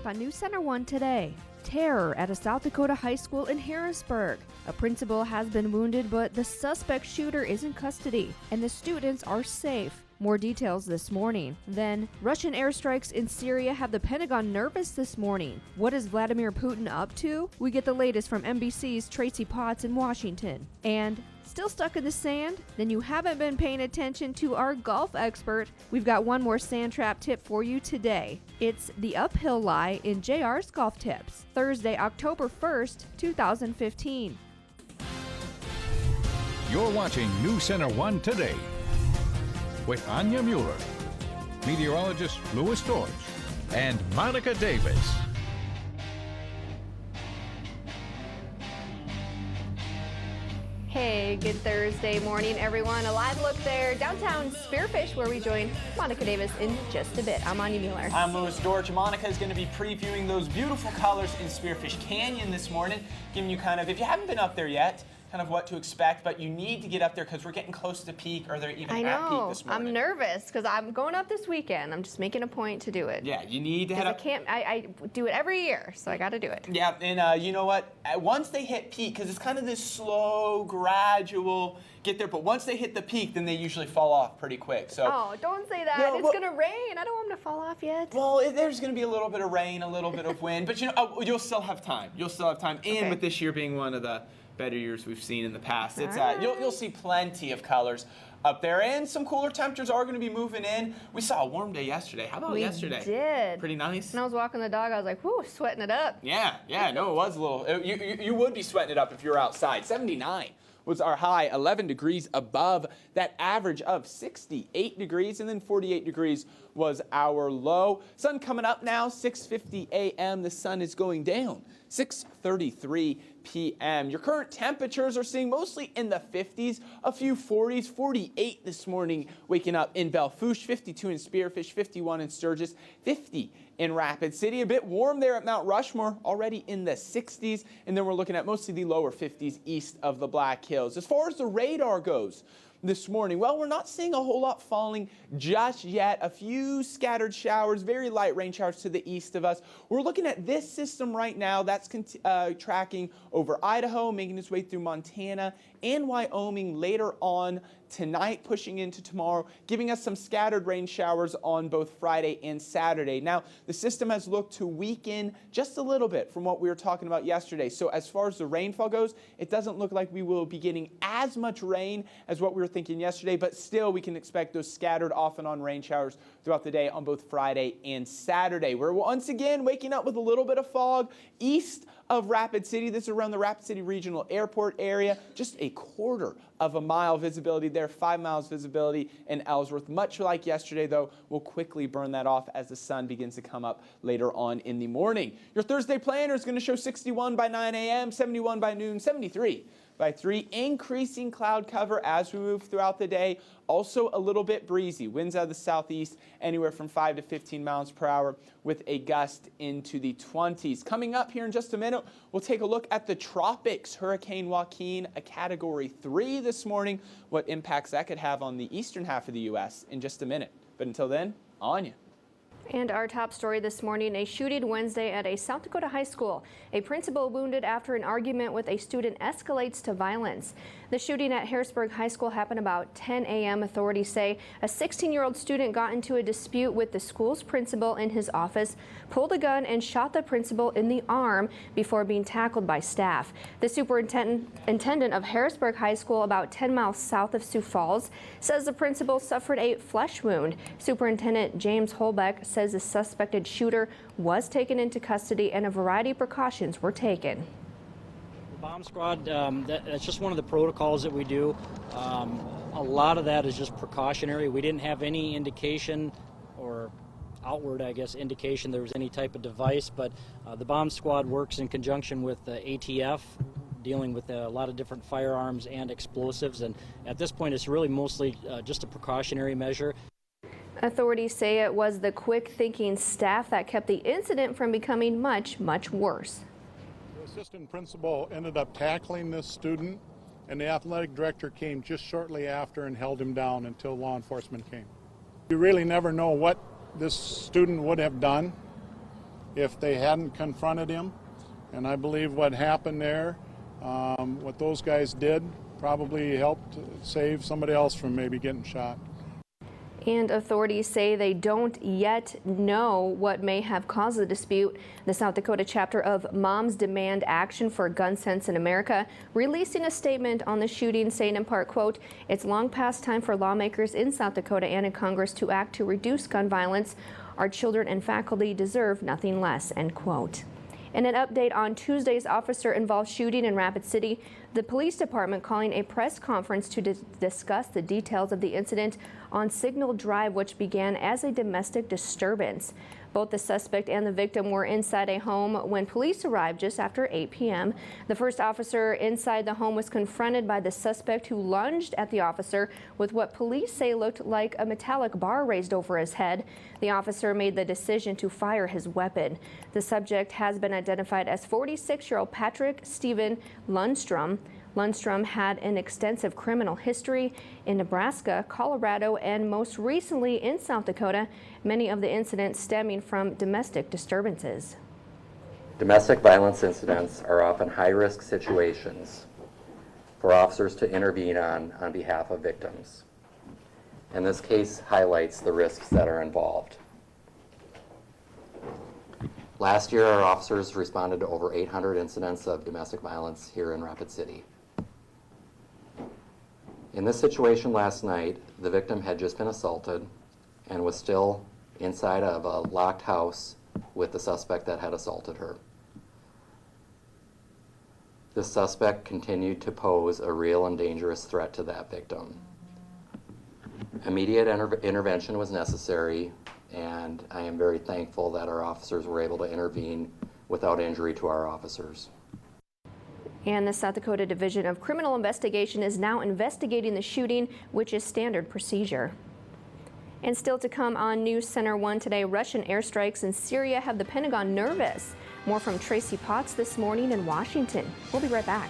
on NC1 Today. Terror at a South Dakota high school in Harrisburg. A principal has been wounded, but the suspect shooter is in custody, and the students are safe. More details this morning. Then, Russian airstrikes in Syria have the Pentagon nervous this morning. What is Vladimir Putin up to? We get the latest from NBC's Tracy Potts in Washington. And still stuck in the sand? Then you haven't been paying attention to our golf expert. We've got one more sand trap tip for you today. It's the uphill lie in JR's Golf Tips. Thursday, October 1st, 2015. You're watching NC1 Today with Anya Mueller, meteorologist Louis George, and Monica Davis. Hey, good Thursday morning, everyone. A live look there, downtown Spearfish, where we join Monica Davis in just a bit. I'm Anya Mueller. I'm Louis George. Monica is going to be previewing those beautiful colors in Spearfish Canyon this morning, giving you kind of, if you haven't been up there yet, kind of what to expect, but you need to get up there because we're getting close to peak, or they're even at peak this morning. I'm nervous because I'm going up this weekend. I'm just making a point to do it. Yeah, you need to head up. I do it every year, so I got to do it. Yeah, and you know what? Once they hit peak, because it's kind of this slow, gradual get there, but once they hit the peak, then they usually fall off pretty quick. So. Oh, don't say that. It's going to rain. I don't want them to fall off yet. Well, there's going to be a little bit of rain, a little bit of wind, but you'll still have time. You'll still have time. And with this year being one of the better years we've seen in the past, it's you'll see plenty of colors up there, and some cooler temperatures are going to be moving in. We saw a warm day yesterday. How about yesterday? We did. Pretty nice. When I was walking the dog, I was like, whoo, sweating it up. Yeah, no, it was a little. You would be sweating it up if you were outside. 79 was our high, 11 degrees above that average of 68 degrees, and then 48 degrees was our low. Sun coming up now, 6:50 a.m. The sun is going down, 6:33 p.m. Your current temperatures are seeing mostly in the 50s, a few 40s, 48 this morning, waking up in Belfouche, 52 in Spearfish, 51 in Sturgis, 50 in Rapid City. A bit warm there at Mount Rushmore, already in the 60s, and then we're looking at mostly the lower 50s east of the Black Hills. As far as the radar goes this morning, well, we're not seeing a whole lot falling just yet. A few scattered showers, very light rain showers to the east of us. We're looking at this system right now that's tracking over Idaho, making its way through Montana and Wyoming later on tonight, pushing into tomorrow, giving us some scattered rain showers on both Friday and Saturday. Now, the system has looked to weaken just a little bit from what we were talking about yesterday. So as far as the rainfall goes, it doesn't look like we will be getting as much rain as what we were thinking yesterday, but still we can expect those scattered off and on rain showers throughout the day on both Friday and Saturday. We're once again waking up with a little bit of fog east of Rapid City. This is around the Rapid City Regional Airport area. Just a quarter of a mile visibility there, 5 miles visibility in Ellsworth. Much like yesterday, though, we'll quickly burn that off as the sun begins to come up later on in the morning. Your Thursday planner is going to show 61 by 9 a.m., 71 by noon, 73 by 3. Increasing cloud cover as we move throughout the day. Also a little bit breezy. Winds out of the southeast anywhere from 5 to 15 miles per hour with a gust into the 20s. Coming up here in just a minute, we'll take a look at the tropics. Hurricane Joaquin, a Category 3 this morning. What impacts that could have on the eastern half of the U.S. in just a minute. But until then, on you. And our top story this morning, a shooting Wednesday at a South Dakota high school. A principal wounded after an argument with a student escalates to violence. The shooting at Harrisburg High School happened about 10 a.m. Authorities say a 16-year-old student got into a dispute with the school's principal in his office, pulled a gun and shot the principal in the arm before being tackled by staff. The superintendent of Harrisburg High School, about 10 miles south of Sioux Falls, says the principal suffered a flesh wound. Superintendent James Holbeck says the suspected shooter was taken into custody and a variety of precautions were taken. Bomb squad, that's just one of the protocols that we do. A lot of that is just precautionary. We didn't have any indication or outward, I guess, indication there was any type of device, but the bomb squad works in conjunction with the ATF, dealing with a lot of different firearms and explosives, and at this point it's really mostly just a precautionary measure. Authorities say it was the quick-thinking staff that kept the incident from becoming much, much worse. The assistant principal ended up tackling this student, and the athletic director came just shortly after and held him down until law enforcement came. You really never know what this student would have done if they hadn't confronted him. And I believe what happened there, what those guys did, probably helped save somebody else from maybe getting shot. And authorities say they don't yet know what may have caused the dispute. The South Dakota chapter of Moms Demand Action for Gun Sense in America releasing a statement on the shooting, saying in part, quote, "It's long past time for lawmakers in South Dakota and in Congress to act to reduce gun violence. Our children and faculty deserve nothing less," end quote. In an update on Tuesday's officer-involved shooting in Rapid City, the police department calling a press conference to discuss the details of the incident on Signal Drive, which began as a domestic disturbance. Both the suspect and the victim were inside a home when police arrived just after 8 p.m. The first officer inside the home was confronted by the suspect, who lunged at the officer with what police say looked like a metallic bar raised over his head. The officer made the decision to fire his weapon. The subject has been identified as 46-year-old Patrick Stephen Lundstrom. Lundstrom had an extensive criminal history in Nebraska, Colorado, and most recently in South Dakota, many of the incidents stemming from domestic disturbances. Domestic violence incidents are often high-risk situations for officers to intervene on behalf of victims. And this case highlights the risks that are involved. Last year, our officers responded to over 800 incidents of domestic violence here in Rapid City. In this situation last night, the victim had just been assaulted and was still inside of a locked house with the suspect that had assaulted her. The suspect continued to pose a real and dangerous threat to that victim. Immediate intervention was necessary, and I am very thankful that our officers were able to intervene without injury to our officers. And the South Dakota Division of Criminal Investigation is now investigating the shooting, which is standard procedure. And still to come on News Center 1 today, Russian airstrikes in Syria have the Pentagon nervous. More from Tracy Potts this morning in Washington. We'll be right back.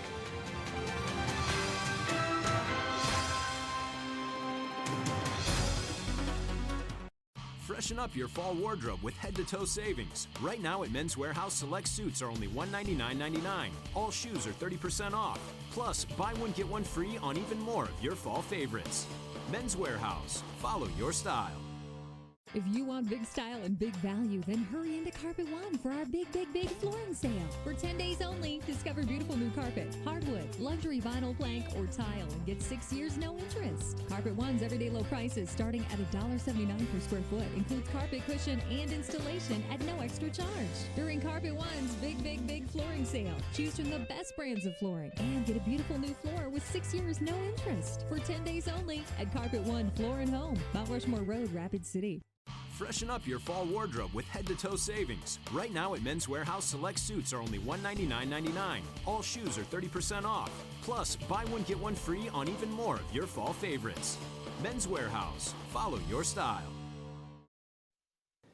Freshen up your fall wardrobe with head-to-toe savings. Right now at Men's Warehouse, select suits are only $199.99. All shoes are 30% off. Plus, buy one, get one free on even more of your fall favorites. Men's Warehouse. Follow your style. If you want big style and big value, then hurry into Carpet One for our big flooring sale. For 10 days only, discover beautiful new carpet, hardwood, luxury vinyl plank, or tile, and get 6 years no interest. Carpet One's everyday low prices starting at $1.79 per square foot includes carpet cushion and installation at no extra charge. During Carpet One's big flooring sale, choose from the best brands of flooring and get a beautiful new floor with 6 years no interest. For 10 days only at Carpet One Floor and Home, Mount Rushmore Road, Rapid City. Freshen up your fall wardrobe with head-to-toe savings. Right now at Men's Warehouse, select suits are only $199.99. All shoes are 30% off. Plus, buy one, get one free on even more of your fall favorites. Men's Warehouse. Follow your style.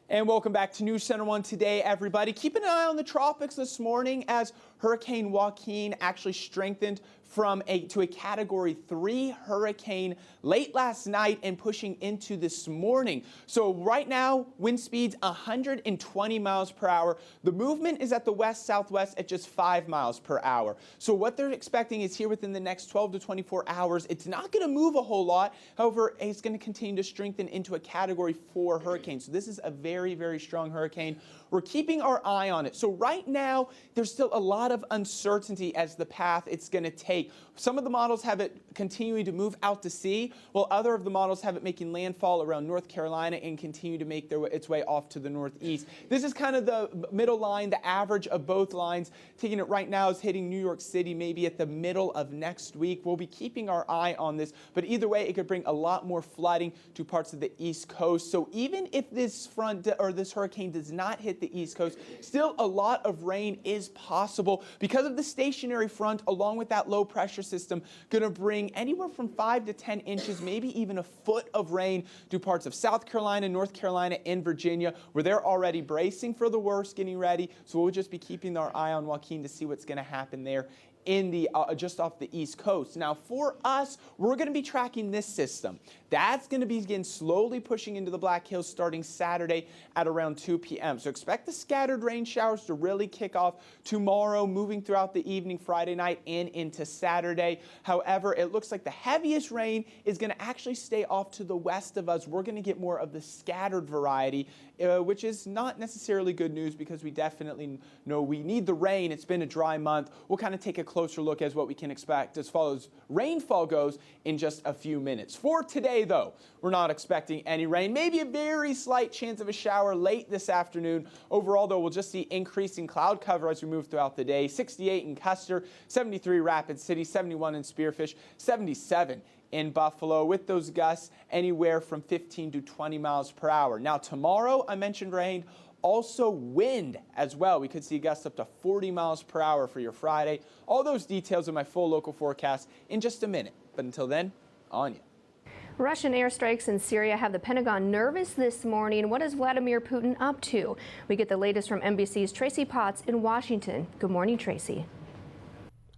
And welcome back to News Center 1 today, everybody. Keep an eye on the tropics this morning as Hurricane Joaquin actually strengthened to a Category 3 hurricane late last night and pushing into this morning. So right now, wind speeds 120 miles per hour. The movement is at the west-southwest at just 5 miles per hour. So what they're expecting is here within the next 12 to 24 hours. It's not going to move a whole lot. However, it's going to continue to strengthen into a Category 4 hurricane. So this is a very strong hurricane. We're keeping our eye on it. So right now, there's still a lot of uncertainty as the path it's going to take. Some of the models have it continuing to move out to sea, while other of the models have it making landfall around North Carolina and continue to make its way off to the northeast. This is kind of the middle line, the average of both lines. Taking it right now is hitting New York City maybe at the middle of next week. We'll be keeping our eye on this, but either way, it could bring a lot more flooding to parts of the East Coast. So even if this front or this hurricane does not hit the East Coast, still a lot of rain is possible because of the stationary front along with that low pressure system going to bring anywhere from 5 to 10 inches, maybe even a foot of rain to parts of South Carolina, North Carolina, and Virginia, where they're already bracing for the worst, getting ready. So we'll just be keeping our eye on Joaquin to see what's going to happen there in the just off the East Coast. Now for us, we're going to be tracking this system. That's going to begin slowly pushing into the Black Hills starting Saturday at around 2 p.m. So expect the scattered rain showers to really kick off tomorrow, moving throughout the evening Friday night and into Saturday. However, it looks like the heaviest rain is going to actually stay off to the west of us. We're going to get more of the scattered variety, which is not necessarily good news because we definitely know we need the rain. It's been a dry month. We'll kind of take a closer look as what we can expect as far as rainfall goes in just a few minutes. For today, though, we're not expecting any rain. Maybe a very slight chance of a shower late this afternoon. Overall, though, we'll just see increasing cloud cover as we move throughout the day. 68 in Custer, 73 Rapid City, 71 in Spearfish, 77 in Buffalo, with those gusts anywhere from 15 to 20 miles per hour. Now tomorrow, I mentioned rain, also wind as well. We could see gusts up to 40 miles per hour for your Friday. All those details in my full local forecast in just a minute. But until then, on you. Russian airstrikes in Syria have the Pentagon nervous this morning. What is Vladimir Putin up to? We get the latest from NBC's Tracy Potts in Washington. Good morning, Tracy.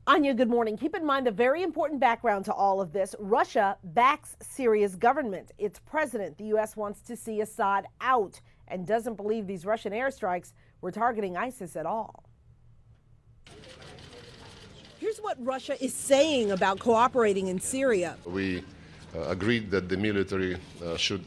Anya, good morning. Keep in mind a very important background to all of this. Russia backs Syria's government. Its president, the U.S., wants to see Assad out and doesn't believe these Russian airstrikes were targeting ISIS at all. Here's what Russia is saying about cooperating in Syria. We agreed that the military should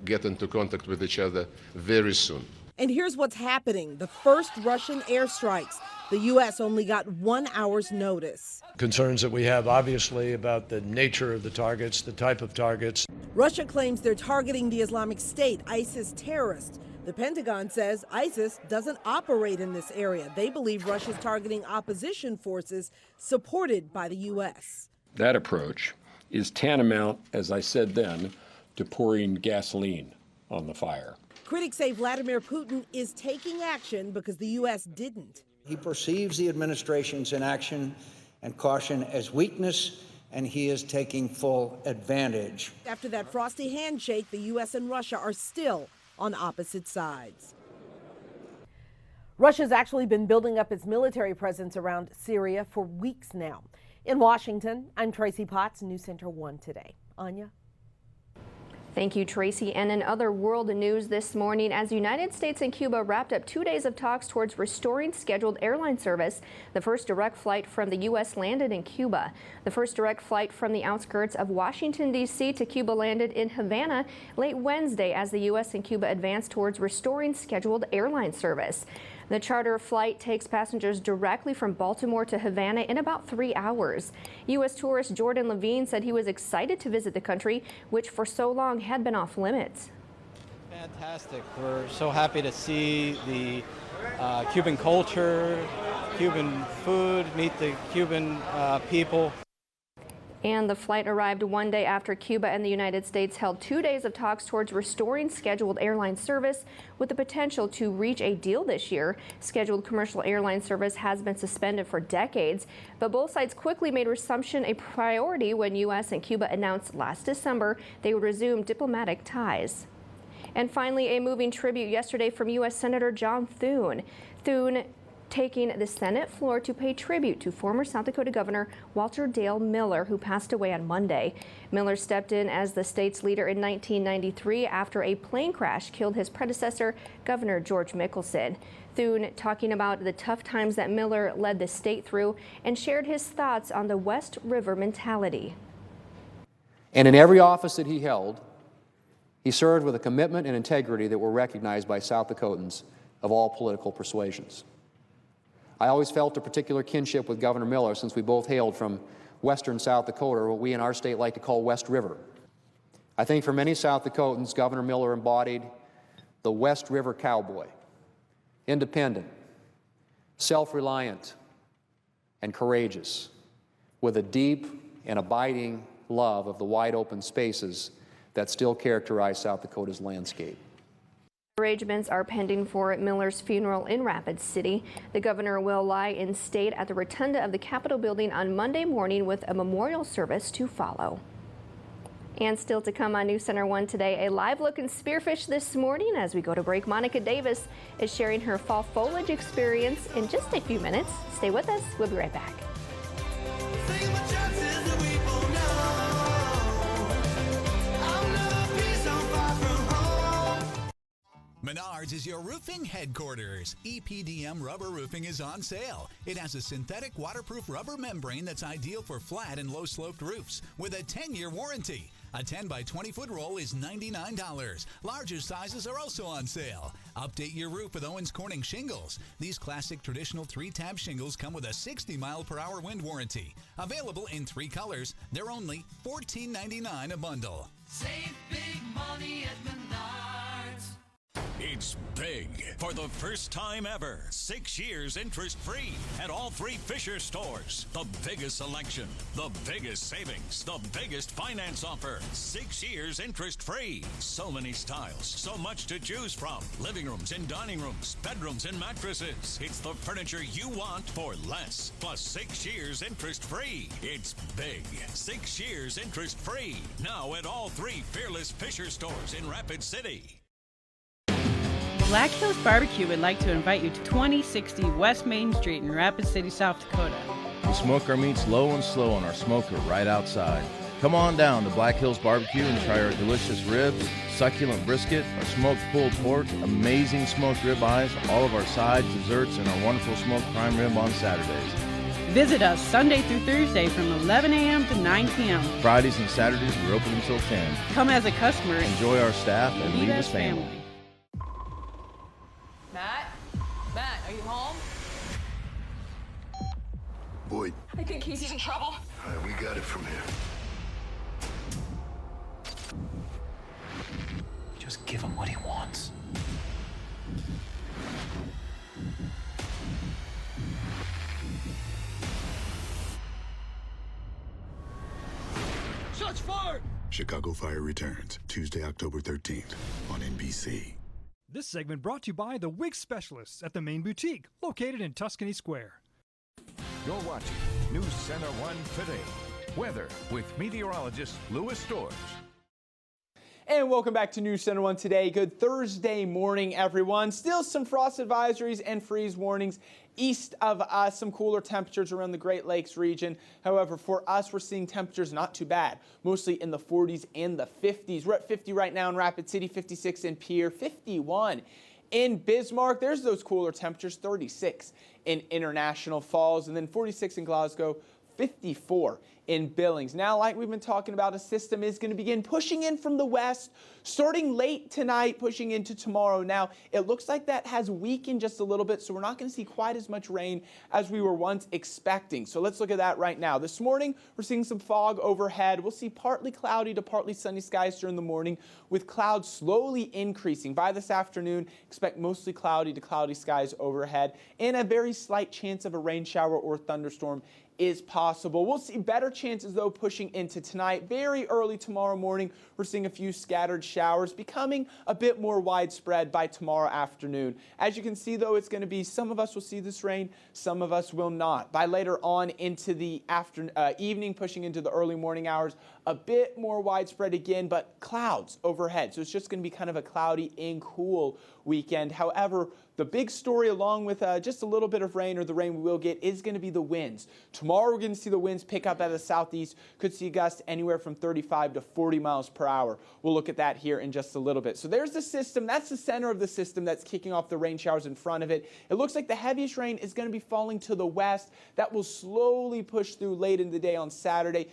get into contact with each other very soon. And here's what's happening. The first Russian airstrikes. The U.S. only got 1 hour's notice. Concerns that we have, obviously, about the nature of the targets, the type of targets. Russia claims they're targeting the Islamic State, ISIS terrorists. The Pentagon says ISIS doesn't operate in this area. They believe Russia's targeting opposition forces supported by the U.S. That approach is tantamount, as I said then, to pouring gasoline on the fire. Critics say Vladimir Putin is taking action because the U.S. didn't. He perceives the administration's inaction and caution as weakness, and he is taking full advantage. After that frosty handshake, the U.S. and Russia are still on opposite sides. Russia's actually been building up its military presence around Syria for weeks now. In Washington, I'm Tracy Potts, News Center 1 Today. Anya? Thank you, Tracy. And in other world news this morning, as the United States and Cuba wrapped up 2 days of talks towards restoring scheduled airline service, the first direct flight from the U.S. landed in Cuba. The first direct flight from the outskirts of Washington, D.C. to Cuba landed in Havana late Wednesday as the U.S. and Cuba advanced towards restoring scheduled airline service. The charter flight takes passengers directly from Baltimore to Havana in about 3 hours. U.S. tourist Jordan Levine said he was excited to visit the country, which for so long had been off limits. Fantastic. We're so happy to see the Cuban culture, Cuban food, meet the Cuban people. And the flight arrived 1 day after Cuba and the United States held 2 days of talks towards restoring scheduled airline service with the potential to reach a deal this year. Scheduled commercial airline service has been suspended for decades, but both sides quickly made resumption a priority when U.S. and Cuba announced last December they would resume diplomatic ties. And finally, a moving tribute yesterday from U.S. Senator John Thune. Thune taking the Senate floor to pay tribute to former South Dakota Governor Walter Dale Miller, who passed away on Monday. Miller stepped in as the state's leader in 1993 after a plane crash killed his predecessor, Governor George Mickelson. Thune talking about the tough times that Miller led the state through and shared his thoughts on the West River mentality. And in every office that he held, he served with a commitment and integrity that were recognized by South Dakotans of all political persuasions. I always felt a particular kinship with Governor Miller since we both hailed from western South Dakota, or what we in our state like to call West River. I think for many South Dakotans, Governor Miller embodied the West River cowboy, independent, self-reliant, and courageous, with a deep and abiding love of the wide open spaces that still characterize South Dakota's landscape. Arrangements are pending for Miller's funeral in Rapid City. The governor will lie in state at the rotunda of the Capitol building on Monday morning with a memorial service to follow. And still to come on News Center 1 Today, a live look in Spearfish this morning. As we go to break, Monica Davis is sharing her fall foliage experience in just a few minutes. Stay with us. We'll be right back. Menards is your roofing headquarters. EPDM rubber roofing is on sale. It has a synthetic waterproof rubber membrane that's ideal for flat and low-sloped roofs with a 10-year warranty. A 10 by 20 foot roll is $99. Larger sizes are also on sale. Update your roof with Owens Corning shingles. These classic traditional 3-tab shingles come with a 60-mile-per-hour wind warranty. Available in 3 colors. They're only $14.99 a bundle. Save big money at Menards. It's big. For the first time ever, 6 years interest-free at all 3 Fisher stores. The biggest selection, the biggest savings, the biggest finance offer. 6 years interest-free. So many styles, so much to choose from. Living rooms and dining rooms, bedrooms and mattresses. It's the furniture you want for less. Plus 6 years interest-free. It's big. 6 years interest-free. Now at all 3 Fearless Fisher stores in Rapid City. Black Hills Barbecue would like to invite you to 2060 West Main Street in Rapid City, South Dakota. We smoke our meats low and slow on our smoker right outside. Come on down to Black Hills Barbecue and try our delicious ribs, succulent brisket, our smoked pulled pork, amazing smoked ribeyes, all of our sides, desserts, and our wonderful smoked prime rib on Saturdays. Visit us Sunday through Thursday from 11 a.m. to 9 p.m. Fridays and Saturdays, we're open until 10. Come as a customer. Enjoy our staff and leave as family. Matt, are you home? Boyd. I think Casey's in trouble. All right, we got it from here. Just give him what he wants. Shots fired! Chicago Fire returns Tuesday, October 13th on NBC. This segment brought to you by the Wig Specialists at the Main Boutique, located in Tuscany Square. You're watching News Center 1 Today. Weather with meteorologist Louis Storrs. And welcome back to News Center 1 Today. Good Thursday morning, everyone. Still some frost advisories and freeze warnings east of us, some cooler temperatures around the Great Lakes region. However, for us, we're seeing temperatures not too bad, mostly in the 40s and the 50s. We're at 50 right now in Rapid City, 56 in Pierre, 51 in Bismarck. There's those cooler temperatures, 36 in International Falls, and then 46 in Glasgow, 54 in Billings. Now, like we've been talking about, a system is going to begin pushing in from the west, starting late tonight, pushing into tomorrow. Now, it looks like that has weakened just a little bit, so we're not going to see quite as much rain as we were once expecting. So let's look at that right now. This morning, we're seeing some fog overhead. We'll see partly cloudy to partly sunny skies during the morning, with clouds slowly increasing. By this afternoon, expect mostly cloudy to cloudy skies overhead, and a very slight chance of a rain shower or thunderstorm is possible. We'll see better chances, though, pushing into tonight. Very early tomorrow morning, we're seeing a few scattered showers becoming a bit more widespread by tomorrow afternoon. As you can see, though, it's going to be some of us will see this rain, some of us will not. By later on into the evening, pushing into the early morning hours, a bit more widespread again, but clouds overhead. So it's just going to be kind of a cloudy and cool weekend. However, the big story, along with just a little bit of rain, or the rain we will get, is going to be the winds. Tomorrow, we're going to see the winds pick up out of the southeast. Could see gusts anywhere from 35 to 40 miles per hour. We'll look at that here in just a little bit. So there's the system. That's the center of the system that's kicking off the rain showers in front of it. It looks like the heaviest rain is going to be falling to the west. That will slowly push through late in the day on Saturday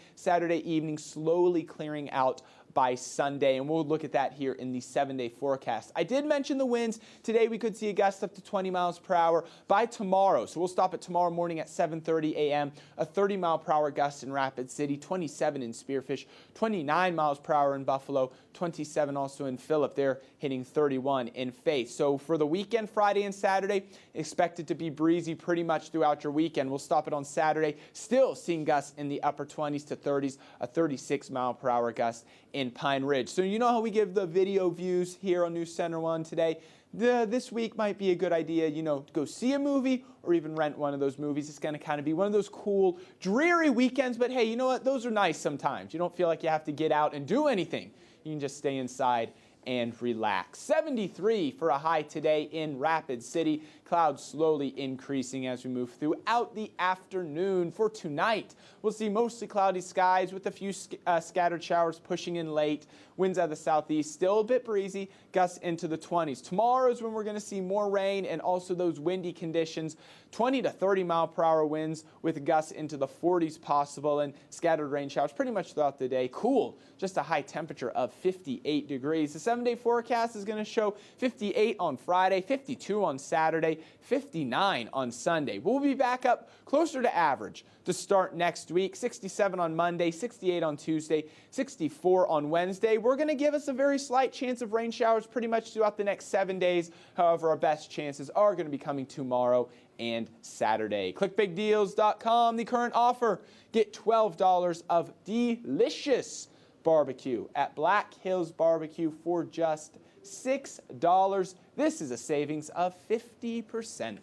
evening, slowly clearing out by Sunday, and we'll look at that here in the 7-day forecast. I did mention the winds. Today we could see a gust up to 20 miles per hour by tomorrow. So we'll stop at tomorrow morning at 7:30 a.m. A 30 mile per hour gust in Rapid City, 27 in Spearfish, 29 miles per hour in Buffalo, 27 also in Phillip. They're hitting 31 in Faith. So for the weekend, Friday and Saturday, expect it to be breezy pretty much throughout your weekend. We'll stop it on Saturday, still seeing gusts in the upper 20s to 30s, a 36 mile per hour gust in Pine Ridge. So you know how we give the video views here on News Center 1 Today? This week might be a good idea, to go see a movie or even rent one of those movies. It's going to kind of be one of those cool, dreary weekends, but hey, you know what? Those are nice sometimes. You don't feel like you have to get out and do anything. You can just stay inside and relax. 73 for a high today in Rapid City. Clouds slowly increasing as we move throughout the afternoon. For tonight, we'll see mostly cloudy skies with a few scattered showers pushing in late. Winds out of the southeast, still a bit breezy, gusts into the 20s. Tomorrow is when we're going to see more rain and also those windy conditions. 20 to 30 mile per hour winds with gusts into the 40s possible, and scattered rain showers pretty much throughout the day. Cool, just a high temperature of 58 degrees. The 7-day forecast is going to show 58 on Friday, 52 on Saturday, 59 on Sunday. We'll be back up closer to average to start next week. 67 on Monday, 68 on Tuesday, 64 on Wednesday. We're going to give us a very slight chance of rain showers pretty much throughout the next 7 days. However, our best chances are going to be coming tomorrow and Saturday. ClickBigDeals.com, the current offer. Get $12 of delicious barbecue at Black Hills Barbecue for just $6. This is a savings of 50%.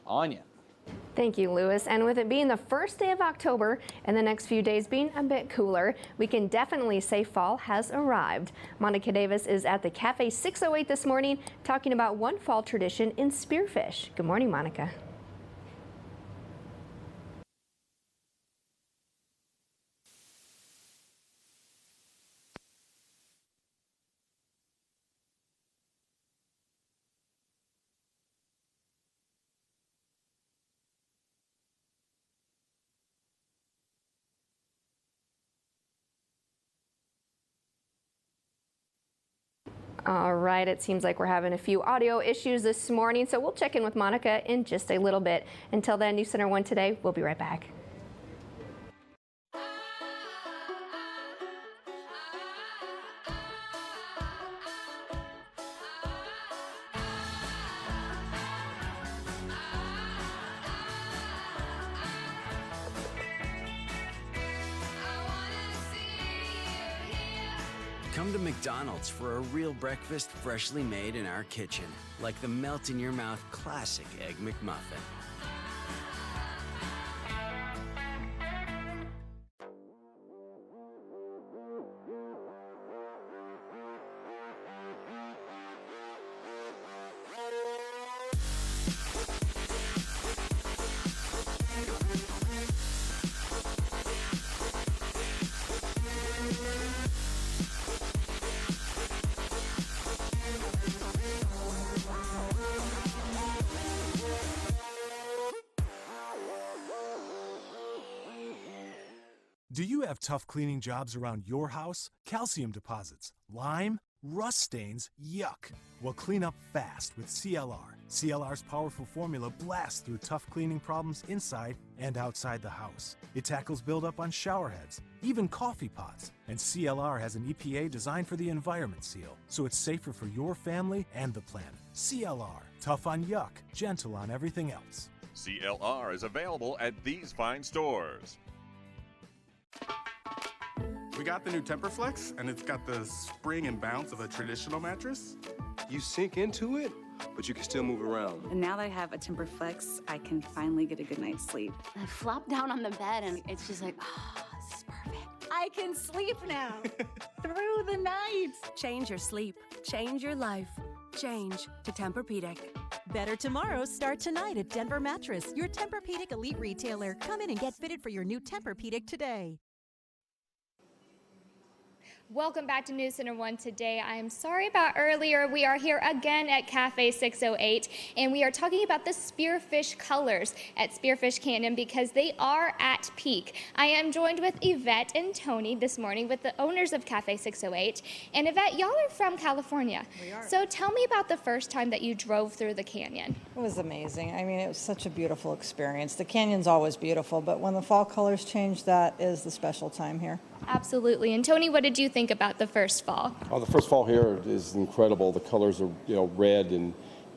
Anya. Thank you, Lewis. And with it being the first day of October and the next few days being a bit cooler, we can definitely say fall has arrived. Monica Davis is at the Cafe 608 this morning talking about one fall tradition in spearfish. Good morning, Monica. All right, it seems like we're having a few audio issues this morning, so we'll check in with Monica in just a little bit. Until then, News Center 1 Today, we'll be right back. Come to McDonald's for a real breakfast freshly made in our kitchen, like the melt-in-your-mouth classic Egg McMuffin. Do you have tough cleaning jobs around your house? Calcium deposits, lime, rust stains, yuck. Well, clean up fast with CLR. CLR's powerful formula blasts through tough cleaning problems inside and outside the house. It tackles buildup on shower heads, even coffee pots. And CLR has an EPA designed for the environment seal, so it's safer for your family and the planet. CLR, tough on yuck, gentle on everything else. CLR is available at these fine stores. We got the new TemperFlex, and it's got the spring and bounce of a traditional mattress. You sink into it, but you can still move around. And now that I have a TemperFlex, I can finally get a good night's sleep. I flop down on the bed, and it's just like, oh, this is perfect. I can sleep now through the night. Change your sleep. Change your life. Change to Tempur-Pedic. Better tomorrows start tonight at Denver Mattress, your Tempur-Pedic elite retailer. Come in and get fitted for your new Tempur-Pedic today. Welcome back to News Center 1 Today. I am sorry about earlier. We are here again at Cafe 608, and we are talking about the spearfish colors at Spearfish Canyon because they are at peak. I am joined with Yvette and Tony this morning with the owners of Cafe 608. And Yvette, y'all are from California. We are. So tell me about the first time that you drove through the canyon. It was amazing. I mean, it was such a beautiful experience. The canyon's always beautiful, but when the fall colors change, that is the special time here. Absolutely. And Tony, what did you think about the first fall? Oh, the first fall here is incredible. The colors are, red and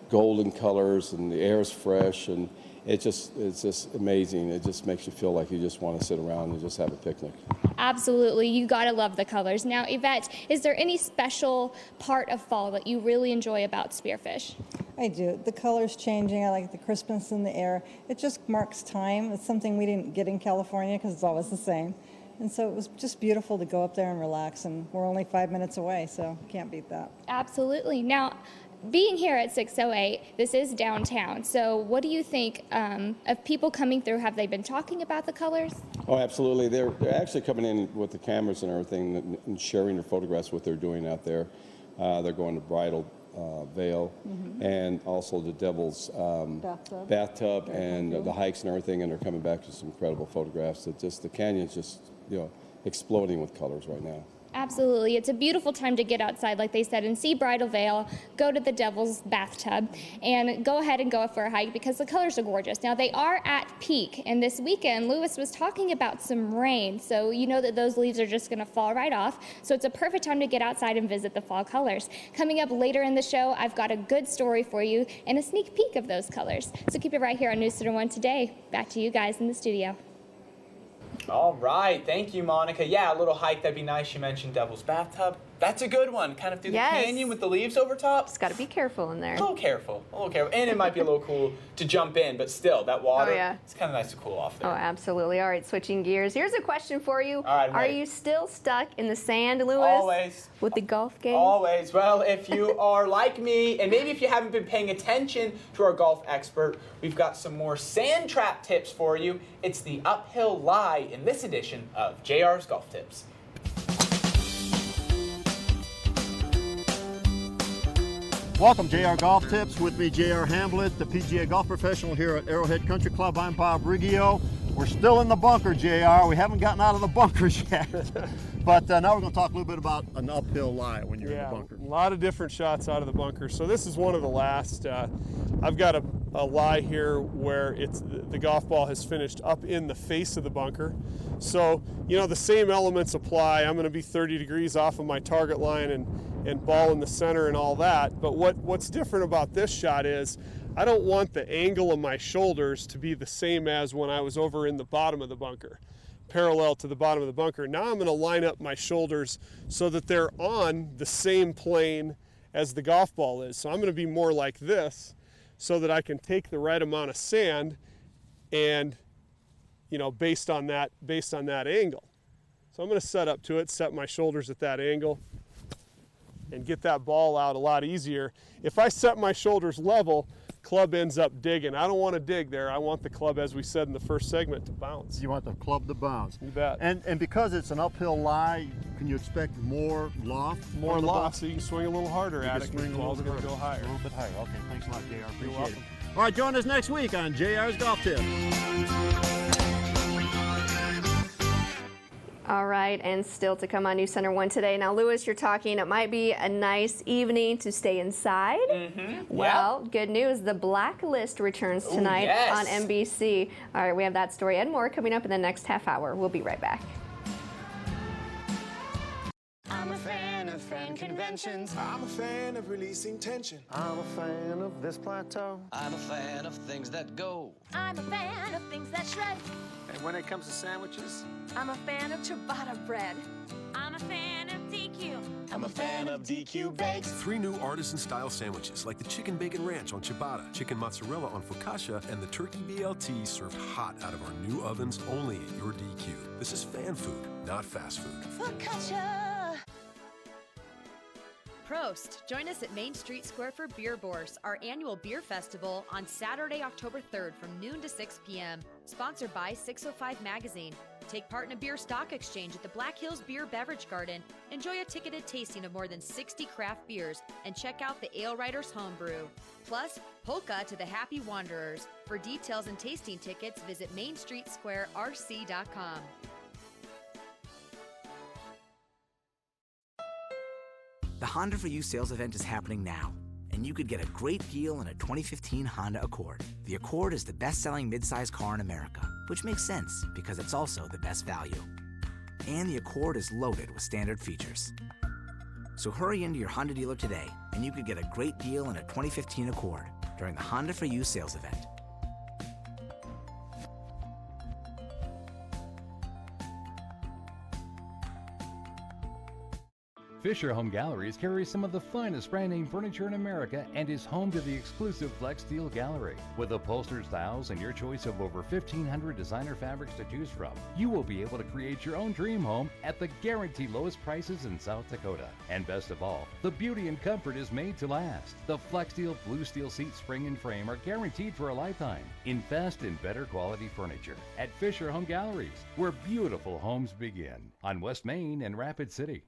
golden colors, and the air is fresh, and it's just amazing. It just makes you feel like you just want to sit around and just have a picnic. Absolutely. You got to love the colors. Now, Yvette, is there any special part of fall that you really enjoy about Spearfish? I do. The colors changing. I like the crispness in the air. It just marks time. It's something we didn't get in California because it's always the same. And so it was just beautiful to go up there and relax, and we're only 5 minutes away, so can't beat that. Absolutely. Now, being here at 608, this is downtown. So what do you think of people coming through? Have they been talking about the colors? Oh, absolutely. They're actually coming in with the cameras and everything and sharing their photographs, what they're doing out there. They're going to Bridal Veil and also the Devil's bathtub and the hikes and everything, and they're coming back with some incredible photographs. That just the canyon's just exploding with colors right now. Absolutely. It's a beautiful time to get outside, like they said, and see Bridal Veil, go to the Devil's bathtub, and go ahead and go for a hike because the colors are gorgeous. Now, they are at peak, and this weekend, Lewis was talking about some rain, so you know that those leaves are just going to fall right off, so it's a perfect time to get outside and visit the fall colors. Coming up later in the show, I've got a good story for you and a sneak peek of those colors. So keep it right here on News Center 1 Today. Back to you guys in the studio. All right, thank you, Monica. Yeah, a little hike, that'd be nice. You mentioned Devil's Bathtub. That's a good one, kind of through the canyon with the leaves over top. Just got to be careful in there. A little careful. And it might be a little cool to jump in, but still, that water, it's kind of nice to cool off there. Oh, absolutely. All right, switching gears. Here's a question for you. All right, are you still stuck in the sand, Lewis? Always. With the golf game? Always. Well, if you are like me, and maybe if you haven't been paying attention to our golf expert, we've got some more sand trap tips for you. It's the uphill lie in this edition of JR's Golf Tips. Welcome, JR Golf Tips. With me, JR Hamblett, the PGA golf professional here at Arrowhead Country Club. I'm Bob Riggio. We're still in the bunker, JR. We haven't gotten out of the bunkers yet. But now we're going to talk a little bit about an uphill lie when you're in the bunker. A lot of different shots out of the bunker. So this is one of the last. I've got a lie here where the golf ball has finished up in the face of the bunker. So, the same elements apply. I'm going to be 30 degrees off of my target line and ball in the center and all that. But what's different about this shot is I don't want the angle of my shoulders to be the same as when I was over in the bottom of the bunker, parallel to the bottom of the bunker. Now I'm going to line up my shoulders so that they're on the same plane as the golf ball is. So I'm going to be more like this so that I can take the right amount of sand and, based on that angle. So I'm going to set up to it, set my shoulders at that angle, and get that ball out a lot easier. If I set my shoulders level, club ends up digging. I don't want to dig there. I want the club, as we said in the first segment, to bounce. You want the club to bounce. You bet. And because it's an uphill lie, can you expect more loft? More loft, so you can swing a little harder at it because the ball's going to go higher. A little bit higher. Okay, thanks a lot, JR. Appreciate it. All right, join us next week on JR's Golf Tips. All right, and still to come on News Center 1 Today. Now, Lewis, you're talking it might be a nice evening to stay inside. Well, good news. The Blacklist returns tonight on NBC. All right, we have that story and more coming up in the next half hour. We'll be right back. I'm a fan of fan conventions. I'm a fan of releasing tension. I'm a fan of this plateau. I'm a fan of things that go. I'm a fan of things that shred. And when it comes to sandwiches, I'm a fan of ciabatta bread. I'm a fan of DQ. I'm a fan of DQ bakes. 3 new artisan-style sandwiches like the chicken bacon ranch on ciabatta, chicken mozzarella on focaccia, and the turkey BLT served hot out of our new ovens only at your DQ. This is fan food, not fast food. Focaccia. Prost! Join us at Main Street Square for Beer Bourse, our annual beer festival on Saturday, October 3rd from noon to 6 p.m. Sponsored by 605 Magazine. Take part in a beer stock exchange at the Black Hills Beer Beverage Garden. Enjoy a ticketed tasting of more than 60 craft beers and check out the Ale Writers Homebrew. Plus, polka to the Happy Wanderers. For details and tasting tickets, visit MainStreetSquareRC.com. The Honda For You sales event is happening now, and you could get a great deal on a 2015 Honda Accord. The Accord is the best-selling midsize car in America, which makes sense because it's also the best value. And the Accord is loaded with standard features. So hurry into your Honda dealer today, and you could get a great deal on a 2015 Accord during the Honda For You sales event. Fisher Home Galleries carries some of the finest brand name furniture in America and is home to the exclusive Flex Steel Gallery. With upholstered styles and your choice of over 1,500 designer fabrics to choose from, you will be able to create your own dream home at the guaranteed lowest prices in South Dakota. And best of all, the beauty and comfort is made to last. The Flex Steel Blue Steel seat spring and frame are guaranteed for a lifetime. Invest in better quality furniture at Fisher Home Galleries, where beautiful homes begin, on West Main and Rapid City.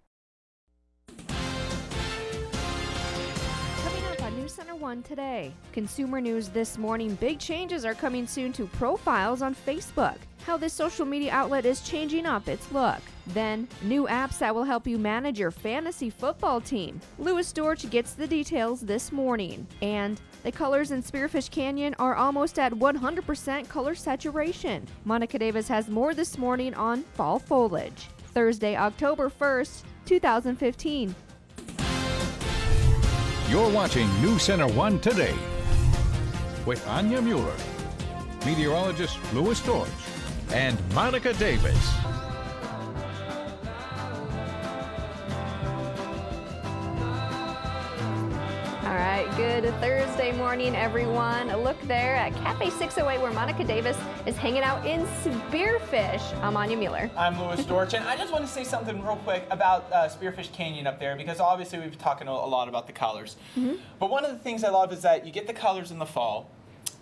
Coming up on News Center 1 today. Consumer news this morning. Big changes are coming soon to profiles on Facebook. How this social media outlet is changing up its look. Then, new apps that will help you manage your fantasy football team. Louis Storch gets the details this morning. And the colors in Spearfish Canyon are almost at 100% color saturation. Monica Davis has more this morning on fall foliage. Thursday, October 1st, 2015. You're watching News Center 1 Today with Anya Mueller, meteorologist Louis Storch, and Monica Davis. All right, good Thursday morning, everyone. A look there at Cafe 608 where Monica Davis is hanging out in Spearfish. I'm Anya Mueller. I'm Louis Storch, and I just want to say something real quick about Spearfish Canyon up there, because obviously we've been talking a lot about the colors. But one of the things I love is that you get the colors in the fall.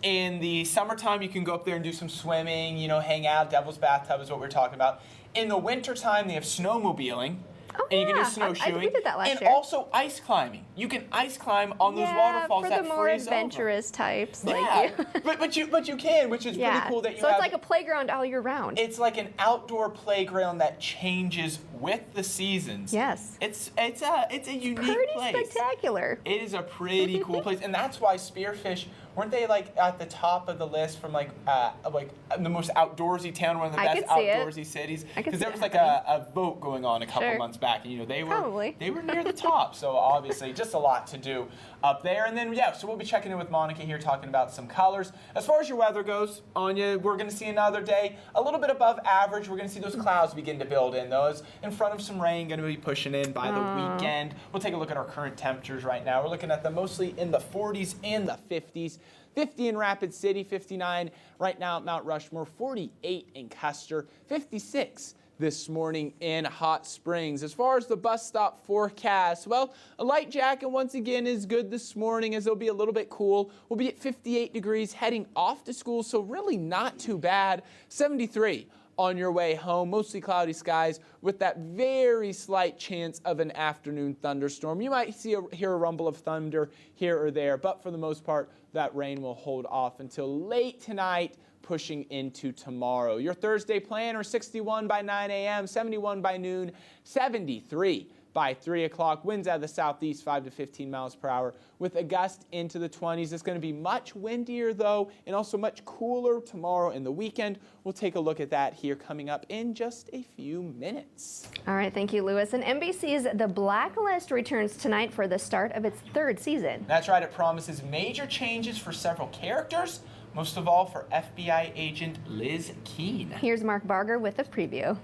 In the summertime, you can go up there and do some swimming, you know, hang out. Devil's Bathtub is what we're talking about. In the wintertime, they have snowmobiling. Oh, and you can do snowshoeing. We did that last year. And also ice climbing. You can ice climb on those waterfalls that freeze over. For the more adventurous types. Yeah, but you can, which is pretty cool that you have. So it's like a playground all year round. It's like an outdoor playground that changes with the seasons. Yes. It's a unique place. Pretty spectacular. It is a pretty cool place, and that's why Spearfish, weren't they like at the top of the list from like the most outdoorsy town, one of the best outdoorsy cities? Because there was like a vote going on a couple months back, and you know they were near the top. So obviously just a lot to do up there. And then so we'll be checking in with Monica here, talking about some colors. As far as your weather goes, Anya, we're going to see another day a little bit above average. We're going to see those clouds begin to build in. Those in front of some rain going to be pushing in by the weekend. We'll take a look at our current temperatures right now. We're looking at them mostly in the 40s and the 50s. 50 in Rapid City, 59 right now at Mount Rushmore, 48 in Custer, 56 this morning in Hot Springs. As far as the bus stop forecast, well, a light jacket once again is good this morning, as it'll be a little bit cool. We'll be at 58 degrees heading off to school, so really not too bad. 73 on your way home, mostly cloudy skies with that very slight chance of an afternoon thunderstorm. You might hear a rumble of thunder here or there, but for the most part, that rain will hold off until late tonight, pushing into tomorrow. Your Thursday planner, 61 by 9 a.m., 71 by noon, 73 by 3 o'clock. Winds out of the southeast, 5 to 15 miles per hour, with a gust into the 20s. It's going to be much windier, though, and also much cooler tomorrow and the weekend. We'll take a look at that here coming up in just a few minutes. All right, thank you, Louis. And NBC's The Blacklist returns tonight for the start of its third season. That's right. It promises major changes for several characters, most of all for FBI agent Liz Keene. Here's Mark Barger with a preview.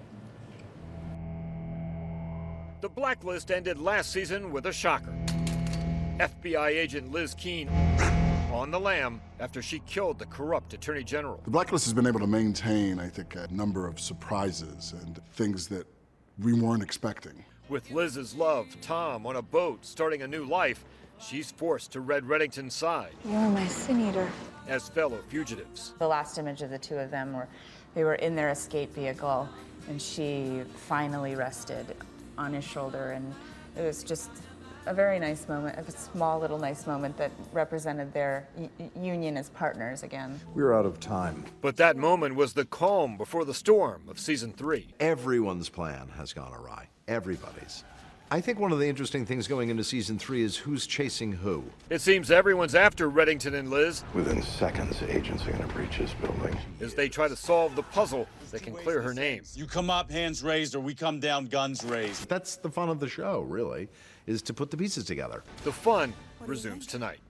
The Blacklist ended last season with a shocker. FBI agent Liz Keene on the lam after she killed the corrupt Attorney General. The Blacklist has been able to maintain, I think, a number of surprises and things that we weren't expecting. With Liz's love, Tom, on a boat starting a new life, she's forced to Red Reddington's side. You're my sin eater. As fellow fugitives. The last image of the two of them they were in their escape vehicle, and she finally rested on his shoulder, and it was just a very nice moment, a small little nice moment that represented their union as partners again. We were out of time. But that moment was the calm before the storm of season 3. Everyone's plan has gone awry. Everybody's. I think one of the interesting things going into season 3 is who's chasing who. It seems everyone's after Reddington and Liz. Within seconds, agents are going to breach this building. As they try to solve the puzzle that can clear her name. You come up, hands raised, or we come down, guns raised. That's the fun of the show, really, is to put the pieces together. The fun resumes tonight.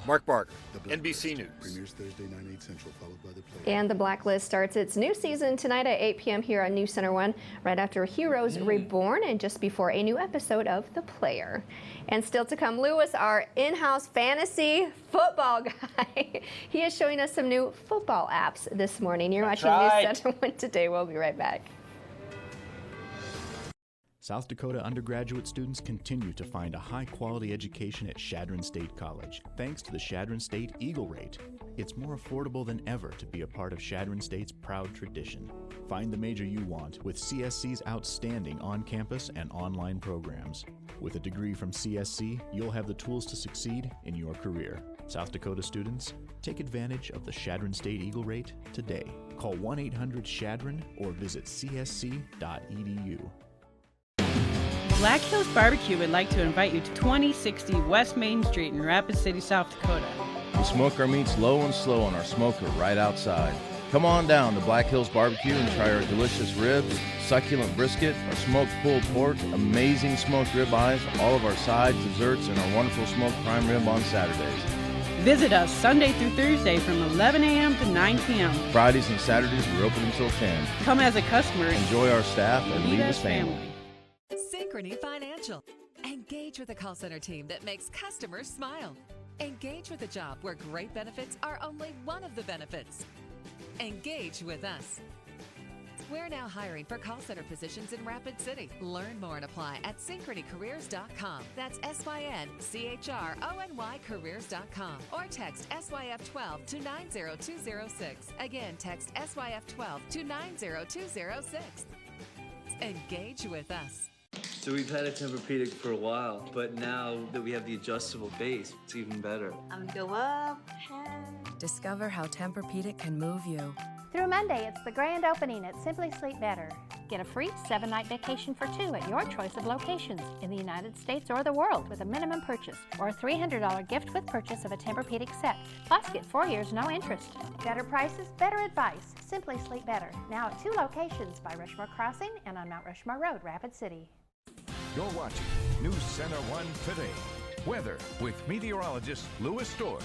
Mark Barker, NBC News. Premieres Thursday, 9/8 Central, followed by the play. And the Blacklist starts its new season tonight at 8 p.m. here on News Center 1, right after Heroes Reborn and just before a new episode of The Player. And still to come, Lewis, our in-house fantasy football guy. He is showing us some new football apps this morning. You're watching News Center 1 Today. We'll be right back. South Dakota undergraduate students continue to find a high-quality education at Chadron State College, thanks to the Chadron State Eagle Rate. It's more affordable than ever to be a part of Chadron State's proud tradition. Find the major you want with CSC's outstanding on-campus and online programs. With a degree from CSC, you'll have the tools to succeed in your career. South Dakota students, take advantage of the Chadron State Eagle Rate today. Call 1-800-CHADRON or visit csc.edu. Black Hills Barbecue would like to invite you to 2060 West Main Street in Rapid City, South Dakota. We smoke our meats low and slow on our smoker right outside. Come on down to Black Hills Barbecue and try our delicious ribs, succulent brisket, our smoked pulled pork, amazing smoked ribeyes, all of our sides, desserts, and our wonderful smoked prime rib on Saturdays. Visit us Sunday through Thursday from 11 a.m. to 9 p.m. Fridays and Saturdays, we're open until 10. Come as a customer. Enjoy our staff and leave as family. Synchrony Financial. Engage with a call center team that makes customers smile. Engage with a job where great benefits are only one of the benefits. Engage with us. We're now hiring for call center positions in Rapid City. Learn more and apply at synchronycareers.com. That's SYNCHRONY careers.com. Or text SYF12 to 90206. Again, text SYF12 to 90206. Engage with us. So we've had a Tempur-Pedic for a while, but now that we have the adjustable base, it's even better. I'm gonna go up. Discover how Tempur-Pedic can move you. Through Monday, it's the grand opening at Simply Sleep Better. Get a free 7-night vacation for 2 at your choice of locations in the United States or the world with a minimum purchase, or a $300 gift with purchase of a Tempur-Pedic set. Plus, get 4 years, no interest. Better prices, better advice. Simply Sleep Better. Now at 2 locations by Rushmore Crossing and on Mount Rushmore Road, Rapid City. You're watching News Center 1 Today. Weather with meteorologist Louis Storrs.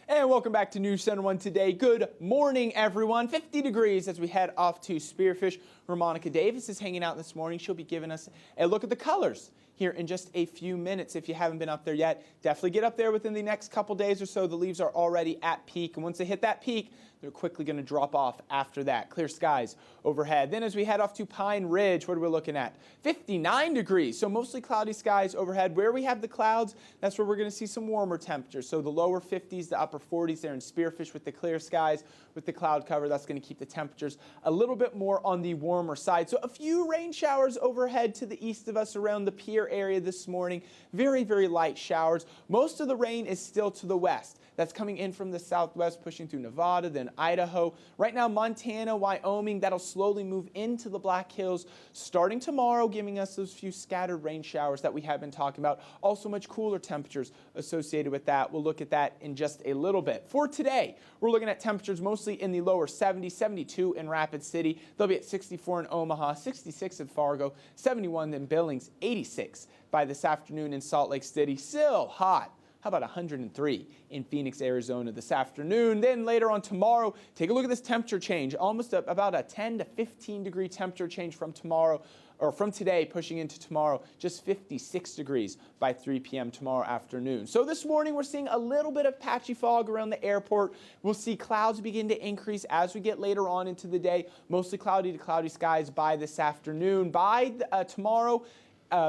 And welcome back to News Center 1 Today. Good morning, everyone. 50 degrees as we head off to Spearfish, where Monica Davis is hanging out this morning. She'll be giving us a look at the colors here in just a few minutes. If you haven't been up there yet, definitely get up there within the next couple days or so. The leaves are already at peak, and once they hit that peak, they're quickly going to drop off after that. Clear skies overhead. Then as we head off to Pine Ridge, what are we looking at? 59 degrees, so mostly cloudy skies overhead. Where we have the clouds, that's where we're going to see some warmer temperatures. So the lower 50s, the upper 40s there in Spearfish with the clear skies, with the cloud cover. That's going to keep the temperatures a little bit more on the warmer side. So a few rain showers overhead to the east of us around the pier area this morning. Very, very light showers. Most of the rain is still to the west. That's coming in from the southwest, pushing through Nevada, then Idaho. Right now, Montana, Wyoming, that'll slowly move into the Black Hills starting tomorrow, giving us those few scattered rain showers that we have been talking about. Also much cooler temperatures associated with that. We'll look at that in just a little bit. For today, we're looking at temperatures mostly in the lower 70s, 72 in Rapid City. They'll be at 64 in Omaha, 66 in Fargo, 71 in Billings, 86 by this afternoon in Salt Lake City. Still hot. How about 103 in Phoenix, Arizona this afternoon? Then later on tomorrow, take a look at this temperature change. Almost about a 10 to 15 degree temperature change from tomorrow, or from today pushing into tomorrow. Just 56 degrees by 3 p.m. tomorrow afternoon. So this morning we're seeing a little bit of patchy fog around the airport. We'll see clouds begin to increase as we get later on into the day. Mostly cloudy to cloudy skies by this afternoon. By tomorrow,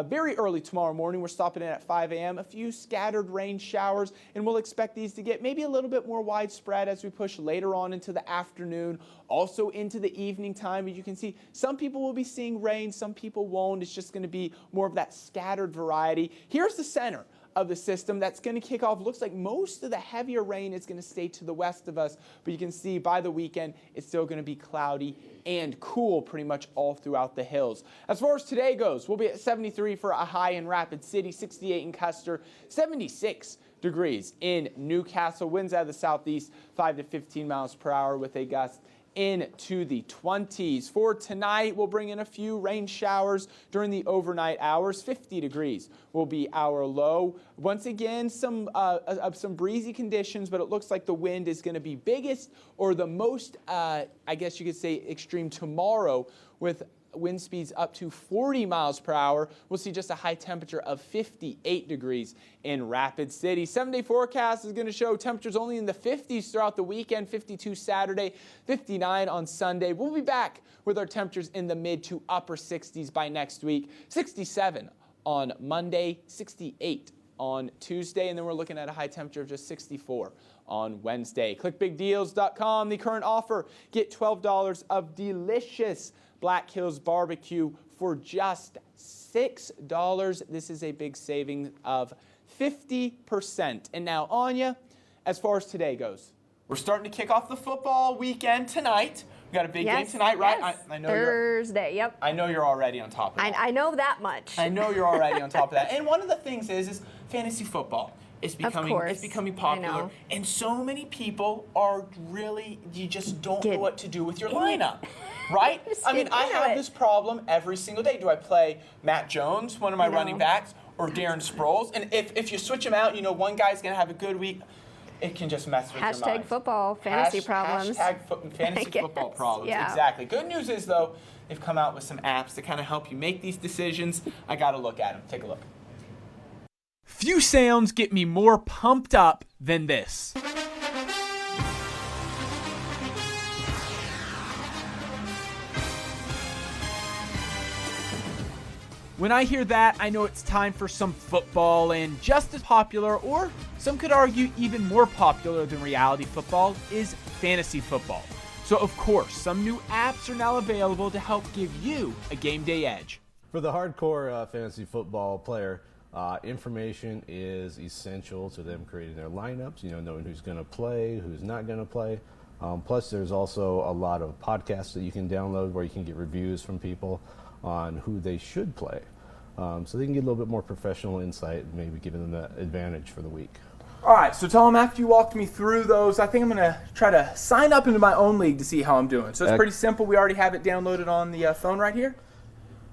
very early tomorrow morning, we're stopping in at 5 a.m. A few scattered rain showers, and we'll expect these to get maybe a little bit more widespread as we push later on into the afternoon, also into the evening time. As you can see, some people will be seeing rain, some people won't. It's just going to be more of that scattered variety. Here's the center of the system that's going to kick off. Looks like most of the heavier rain is going to stay to the west of us, but you can see by the weekend it's still going to be cloudy and cool pretty much all throughout the hills. As far as today goes, we'll be at 73 for a high in Rapid City, 68 in Custer, 76 degrees in Newcastle. Winds out of the southeast, 5 to 15 miles per hour with a gust into the 20s. For tonight, we'll bring in a few rain showers during the overnight hours. 50 degrees will be our low. Once again, some breezy conditions, but it looks like the wind is going to be biggest or the most, I guess you could say, extreme tomorrow, with wind speeds up to 40 miles per hour. We'll see just a high temperature of 58 degrees in Rapid City. 7-day forecast is going to show temperatures only in the 50s throughout the weekend. 52 Saturday, 59 on Sunday. We'll be back with our temperatures in the mid to upper 60s by next week. 67 on Monday, 68 on Tuesday, and then we're looking at a high temperature of just 64 on Wednesday. ClickBigDeals.com. The current offer: get $12 of delicious Black Hills barbecue for just $6. This is a big saving of 50%. And now, Anya, as far as today goes, we're starting to kick off the football weekend tonight. We got a big game tonight, right? Yes. I know Thursday, yep. I know you're already on top of that. I know that much. I know you're already on top of that. And one of the things is fantasy football. It's becoming popular, and so many people are really, you just don't know what to do with your lineup, right? I mean, I have this problem every single day. Do I play Matt Jones, one of my running backs, or Darren Sproles? And if you switch them out, you know, one guy's going to have a good week. It can just mess with your mind. Hashtag football fantasy problems. Hashtag fantasy football problems. Yeah. Exactly. Good news is, though, they've come out with some apps to kind of help you make these decisions. I got to look at them. Take a look. Few sounds get me more pumped up than this. When I hear that, I know it's time for some football, and just as popular, or some could argue even more popular than reality football, is fantasy football. So of course, some new apps are now available to help give you a game day edge. For the hardcore fantasy football player, information is essential to them creating their lineups, you know, knowing who's going to play, who's not going to play. Plus, there's also a lot of podcasts that you can download where you can get reviews from people on who they should play. So they can get a little bit more professional insight, maybe giving them that advantage for the week. All right, so Tom, after you walked me through those, I think I'm going to try to sign up into my own league to see how I'm doing. So it's pretty simple. We already have it downloaded on the phone right here.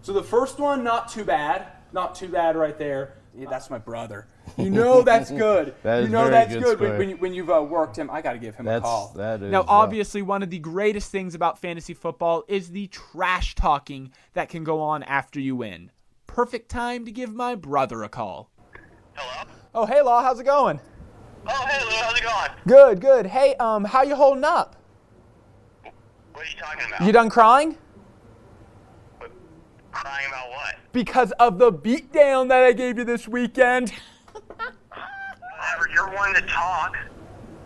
So the first one, not too bad. Not too bad right there. Yeah, that's my brother. You know that's good. That is that's good when you've worked him. I got to give him a call. Now, obviously, one of the greatest things about fantasy football is the trash talking that can go on after you win. Perfect time to give my brother a call. Hello? Oh, hey, Law. How's it going? Oh, hey, Lou. How's it going? Good, good. Hey, how you holding up? What are you talking about? You done crying? Crying about what? Because of the beatdown that I gave you this weekend. Whatever, you're one to talk.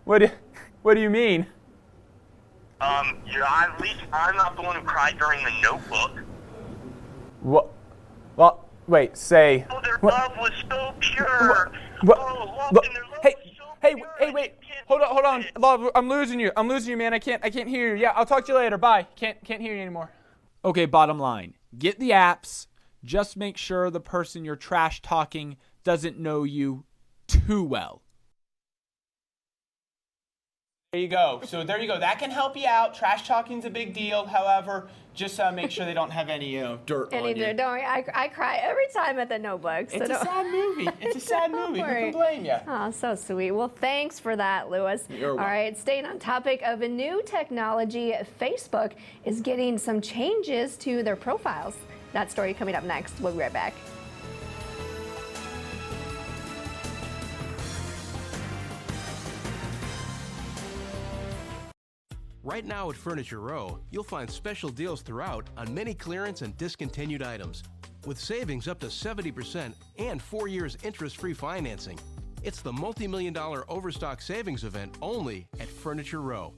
What do you mean? At least I'm not the one who cried during the Notebook. What? Well, wait, say. Oh, their love was so pure. Wait. Hold on. Love, I'm losing you, man. I can't hear you. Yeah, I'll talk to you later. Bye. Can't hear you anymore. Okay, bottom line. Get the apps. Just make sure the person you're trash talking doesn't know you too well. There you go. So there you go. That can help you out. Trash talking's a big deal. However, just make sure they don't have any dirt on you. Don't worry. I cry every time at the Notebook. So it's a sad movie. It's a sad movie. Who can blame you? Oh, so sweet. Well, thanks for that, Lewis. You're welcome. All right, staying on topic of a new technology, Facebook is getting some changes to their profiles. That story coming up next. We'll be right back. Right now at Furniture Row, you'll find special deals throughout on many clearance and discontinued items, with savings up to 70% and 4 years interest-free financing. It's the multi-million-dollar Overstock Savings event only at Furniture Row.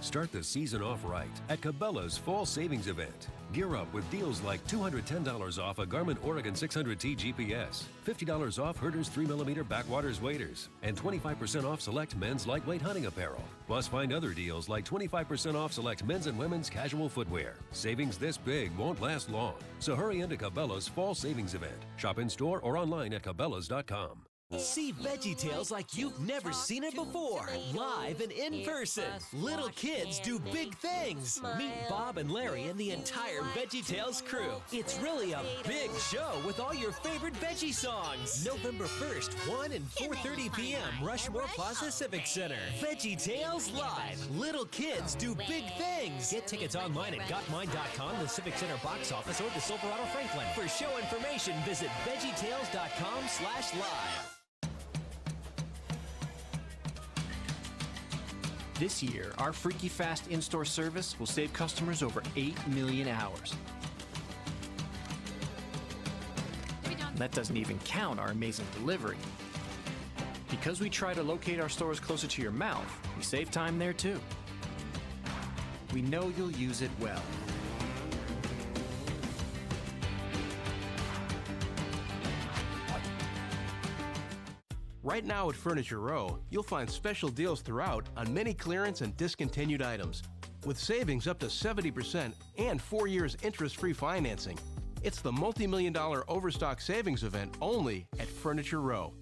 Start the season off right at Cabela's Fall Savings Event. Gear up with deals like $210 off a Garmin Oregon 600T GPS, $50 off Herter's 3mm Backwaters waders, and 25% off select men's lightweight hunting apparel. Plus, find other deals like 25% off select men's and women's casual footwear. Savings this big won't last long, so hurry into Cabela's Fall Savings Event. Shop in store or online at Cabela's.com. See VeggieTales like you've never seen it before, live and in person. Little kids do big things. Meet Bob and Larry and the entire VeggieTales crew. It's really a big show with all your favorite veggie songs. November 1st, 1 and 4:30 p.m. Rushmore Plaza Civic Center. VeggieTales Live. Little kids do big things. Get tickets online at gotmine.com, the Civic Center box office, or the Silverado Franklin. For show information, visit VeggieTales.com/live. This year, our Freaky Fast in-store service will save customers over 8 million hours. That doesn't even count our amazing delivery. Because we try to locate our stores closer to your mouth, we save time there too. We know you'll use it well. Right now at Furniture Row, you'll find special deals throughout on many clearance and discontinued items, with savings up to 70% and 4 years interest-free financing. It's the multi-million-dollar Overstock Savings event only at Furniture Row.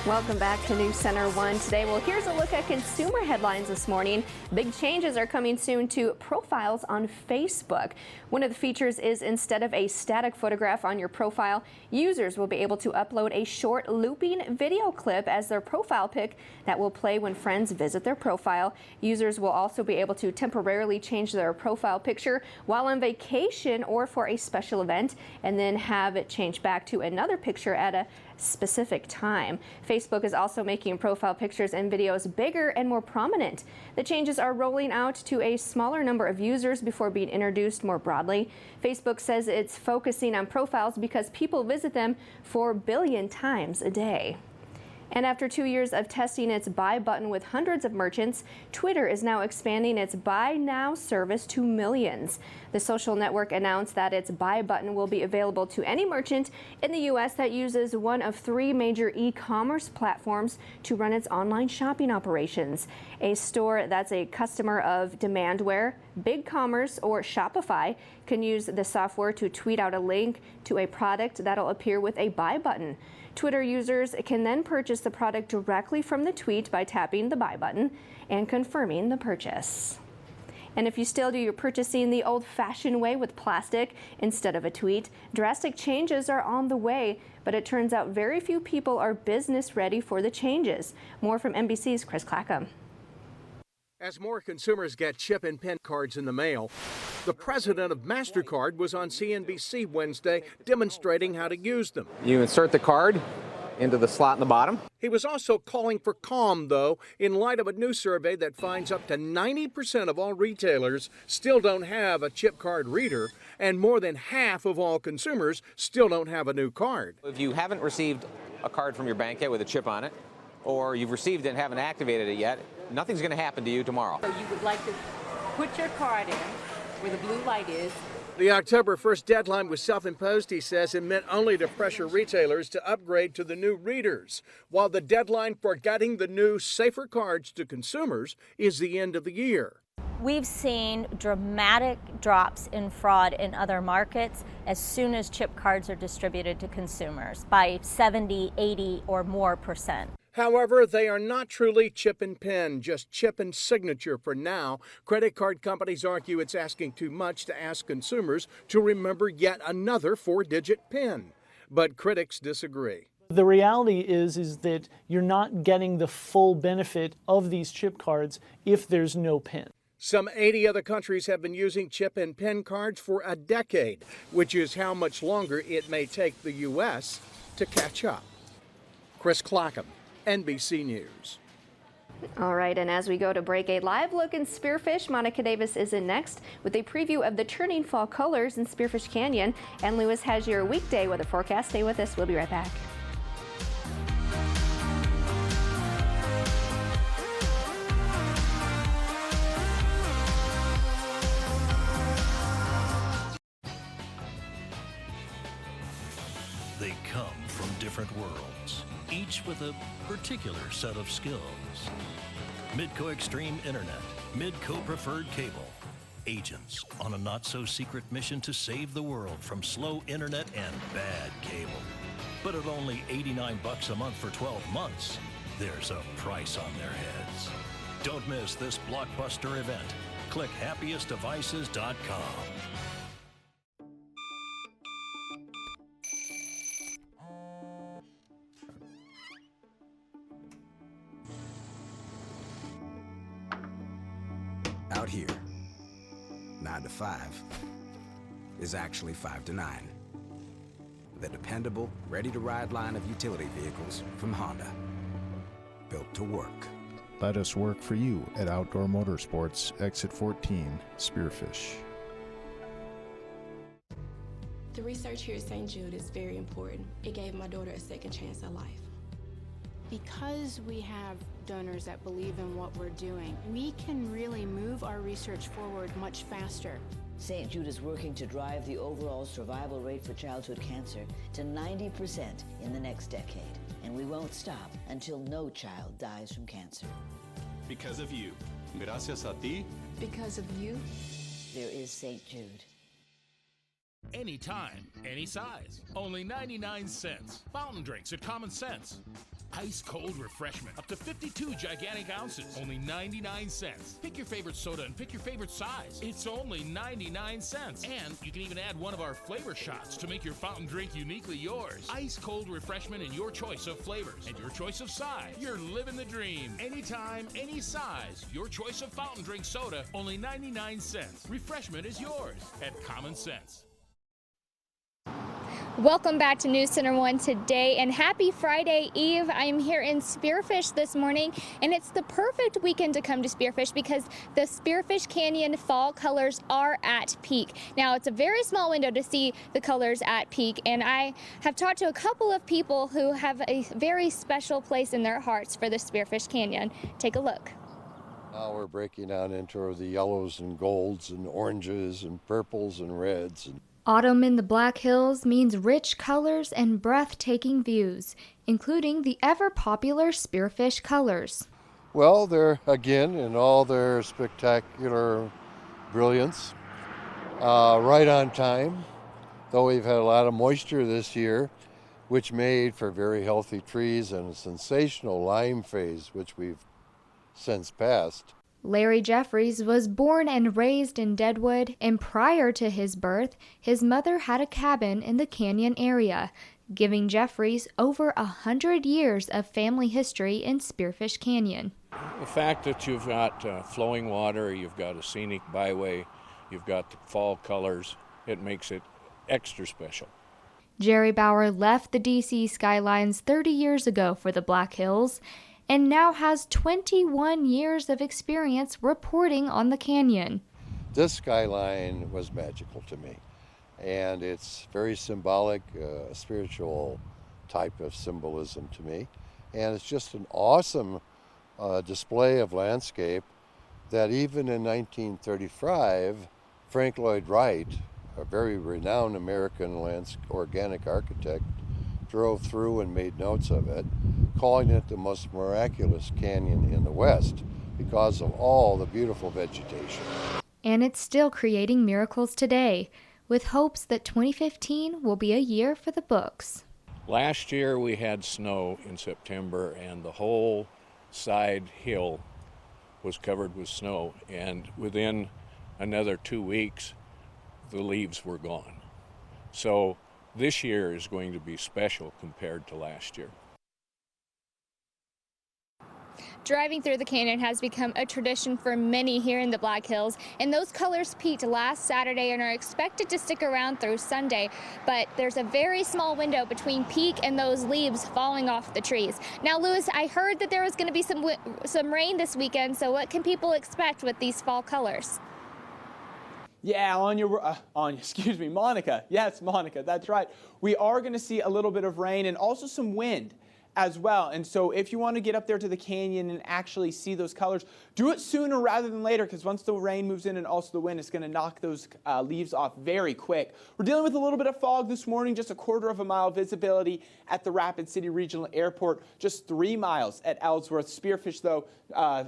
Welcome back to News Center 1 Today. Well, here's a look at consumer headlines this morning. Big changes are coming soon to profiles on Facebook. One of the features is instead of a static photograph on your profile, users will be able to upload a short looping video clip as their profile pic that will play when friends visit their profile. Users will also be able to temporarily change their profile picture while on vacation or for a special event, and then have it change back to another picture at a specific time. Facebook is also making profile pictures and videos bigger and more prominent. The changes are rolling out to a smaller number of users before being introduced more broadly. Facebook says it's focusing on profiles because people visit them 4 billion times a day. And after 2 years of testing its buy button with hundreds of merchants, Twitter is now expanding its buy now service to millions. The social network announced that its buy button will be available to any merchant in the U.S. that uses one of 3 major e-commerce platforms to run its online shopping operations. A store that's a customer of Demandware, BigCommerce, or Shopify can use the software to tweet out a link to a product that'll appear with a buy button. Twitter users can then purchase the product directly from the tweet by tapping the buy button and confirming the purchase. And if you still do your purchasing the old-fashioned way with plastic instead of a tweet, drastic changes are on the way, but it turns out very few people are business ready for the changes. More from NBC's Chris Clackham. As more consumers get chip and PIN cards in the mail, the president of MasterCard was on CNBC Wednesday demonstrating how to use them. You insert the card into the slot in the bottom. He was also calling for calm, though, in light of a new survey that finds up to 90% of all retailers still don't have a chip card reader, and more than half of all consumers still don't have a new card. If you haven't received a card from your bank yet with a chip on it, or you've received it and haven't activated it yet, nothing's going to happen to you tomorrow. So you would like to put your card in where the blue light is. The October 1st deadline was self-imposed, he says, and meant only to pressure retailers to upgrade to the new readers, while the deadline for getting the new, safer cards to consumers is the end of the year. We've seen dramatic drops in fraud in other markets as soon as chip cards are distributed to consumers by 70, 80 or more %. However, they are not truly chip and PIN, just chip and signature for now. Credit card companies argue it's asking too much to ask consumers to remember yet another 4-digit PIN. But critics disagree. The reality is that you're not getting the full benefit of these chip cards if there's no PIN. Some 80 other countries have been using chip and PIN cards for a decade, which is how much longer it may take the U.S. to catch up. Chris Clackham, NBC News. All right, and as we go to break, a live look in Spearfish. Monica Davis is in next with a preview of the turning fall colors in Spearfish Canyon. And Lewis has your weekday weather forecast. Stay with us. We'll be right back. They come from different worlds, each with a particular set of skills. Midco Extreme Internet, Midco Preferred Cable, agents on a not-so-secret mission to save the world from slow internet and bad cable. But at only $89 a month for 12 months, there's a price on their heads. Don't miss this blockbuster event. Click happiestdevices.com. Out here, 9 to 5 is actually 5 to 9. The dependable, ready-to-ride line of utility vehicles from Honda. Built to work. Let us work for you at Outdoor Motorsports, Exit 14, Spearfish. The research here at St. Jude is very important. It gave my daughter a second chance at life. Because we have donors that believe in what we're doing, we can really move our research forward much faster. St. Jude is working to drive the overall survival rate for childhood cancer to 90% in the next decade. And we won't stop until no child dies from cancer. Because of you. Gracias a ti. Because of you. There is St. Jude. Anytime, any size. Only 99 cents. Fountain drinks at Common Sense. Ice cold refreshment, up to 52 gigantic ounces, only 99 cents. Pick your favorite soda and pick your favorite size. It's only 99 cents. And you can even add one of our flavor shots to make your fountain drink uniquely yours. Ice cold refreshment in your choice of flavors and your choice of size. You're living the dream. Anytime, any size. Your choice of fountain drink soda, only 99 cents. Refreshment is yours at Common Sense. Welcome back to News Center 1 Today, and happy Friday Eve. I am here in Spearfish this morning, and it's the perfect weekend to come to Spearfish because the Spearfish Canyon fall colors are at peak. Now, it's a very small window to see the colors at peak, and I have talked to a couple of people who have a very special place in their hearts for the Spearfish Canyon. Take a look. Now we're breaking down into the yellows and golds and oranges and purples and reds. Autumn in the Black Hills means rich colors and breathtaking views, including the ever-popular Spearfish colors. Well, they're, again, in all their spectacular brilliance, right on time, though we've had a lot of moisture this year, which made for very healthy trees and a sensational lime phase, which we've since passed. Larry Jeffries was born and raised in Deadwood, and prior to his birth, his mother had a cabin in the canyon area, giving Jeffries over 100 years of family history in Spearfish Canyon. The fact that you've got flowing water, you've got a scenic byway, you've got the fall colors, it makes it extra special. Jerry Bauer left the D.C. Skylines 30 years ago for the Black Hills, and now has 21 years of experience reporting on the canyon. This skyline was magical to me, and it's very symbolic, a spiritual type of symbolism to me, and it's just an awesome display of landscape that even in 1935, Frank Lloyd Wright, a very renowned American organic architect, drove through and made notes of it, calling it the most miraculous canyon in the West because of all the beautiful vegetation. And it's still creating miracles today, with hopes that 2015 will be a year for the books. Last year we had snow in September, and the whole side hill was covered with snow, and within another 2 weeks the leaves were gone. So this year is going to be special compared to last year. Driving through the canyon has become a tradition for many here in the Black Hills, and those colors peaked last Saturday and are expected to stick around through Sunday. But there's a very small window between peak and those leaves falling off the trees. Now, Lewis, I heard that there was going to be some rain this weekend, so what can people expect with these fall colors? Yeah, Monica. Yes, Monica, that's right. We are going to see a little bit of rain and also some wind as well. And so if you want to get up there to the canyon and actually see those colors, do it sooner rather than later, because once the rain moves in and also the wind, it's going to knock those leaves off very quick. We're dealing with a little bit of fog this morning, just a 1/4 mile visibility at the Rapid City Regional Airport, just 3 miles at Ellsworth. Spearfish, though,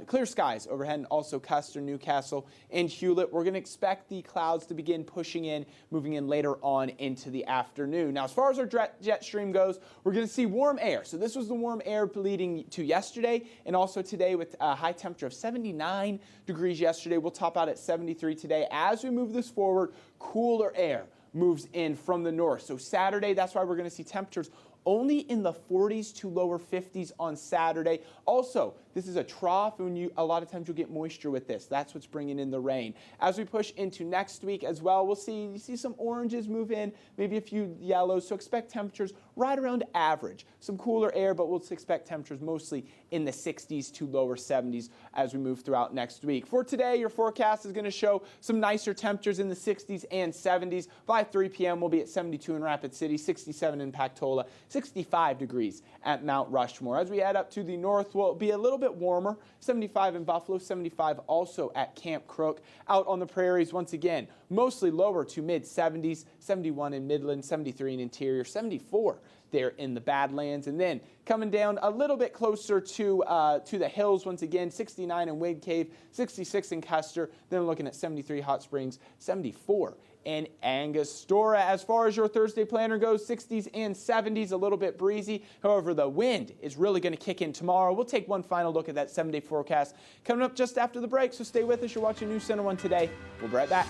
clear skies overhead, and also Custer, Newcastle, and Hewlett. We're going to expect the clouds to begin pushing in, moving in later on into the afternoon. Now, as far as our jet stream goes, we're going to see warm air. So this was the warm air leading to yesterday and also today, with a high temperature of 79 degrees yesterday. We'll top out at 73 today. As we move this forward, cooler air moves in from the north. So Saturday, that's why we're going to see temperatures only in the 40s to lower 50s on Saturday. Also, this is a trough, and a lot of times you'll get moisture with this. That's what's bringing in the rain. As we push into next week as well, we'll see some oranges move in, maybe a few yellows. So expect temperatures right around average. Some cooler air, but we'll expect temperatures mostly in the 60s to lower 70s as we move throughout next week. For today, your forecast is going to show some nicer temperatures in the 60s and 70s. By 3 p.m., we'll be at 72 in Rapid City, 67 in Pactola, 65 degrees at Mount Rushmore. As we head up to the north, we'll be a little bit warmer, 75 in Buffalo, 75 also at Camp Crook. Out on the prairies, once again, mostly lower to mid-70s, 71 in Midland, 73 in Interior, 74 there in the Badlands. And then coming down a little bit closer to the hills, once again, 69 in Wade Cave, 66 in Custer. Then we're looking at 73 Hot Springs, 74 in Angostura. As far as your Thursday planner goes, 60s and 70s, a little bit breezy. However, the wind is really going to kick in tomorrow. We'll take one final look at that 7-day forecast coming up just after the break, so stay with us. You're watching NC1 Today. We'll be right back.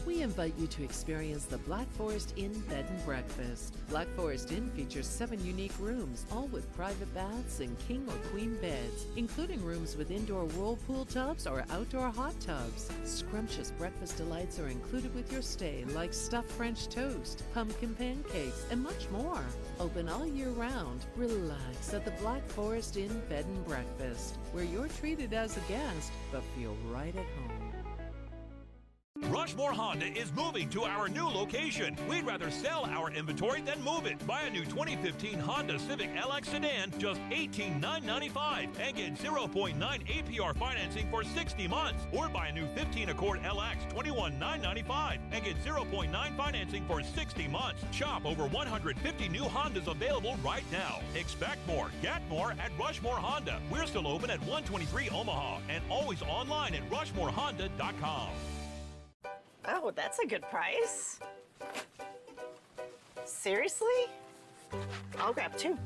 We invite you to experience the Black Forest Inn Bed and Breakfast. Black Forest Inn features 7 unique rooms, all with private baths and king or queen beds, including rooms with indoor whirlpool tubs or outdoor hot tubs. Scrumptious breakfast delights are included with your stay, like stuffed French toast, pumpkin pancakes, and much more. Open all year round. Relax at the Black Forest Inn Bed and Breakfast, where you're treated as a guest, but feel right at home. Rushmore Honda is moving to our new location. We'd rather sell our inventory than move it. Buy a new 2015 Honda Civic LX sedan, just $18,995, and get 0.9 APR financing for 60 months. Or buy a new 15 Accord LX, $21,995, and get 0.9 financing for 60 months. Shop over 150 new Hondas available right now. Expect more, get more at Rushmore Honda. We're still open at 123 Omaha and always online at rushmorehonda.com. Oh, that's a good price. Seriously? I'll grab 2.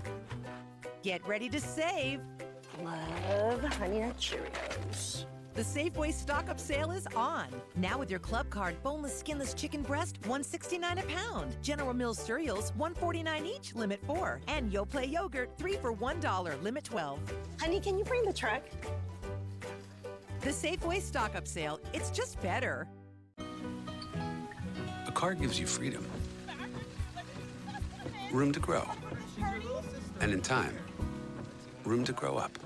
Get ready to save. Love Honey Nut Cheerios. The Safeway stock-up sale is on. Now with your club card, boneless, skinless chicken breast, $1.69 a pound. General Mills cereals, $1.49 each, limit 4. And Yoplait yogurt, 3 for $1, limit 12. Honey, can you bring the truck? The Safeway stock-up sale, it's just better. A car gives you freedom, room to grow, and in time, room to grow up.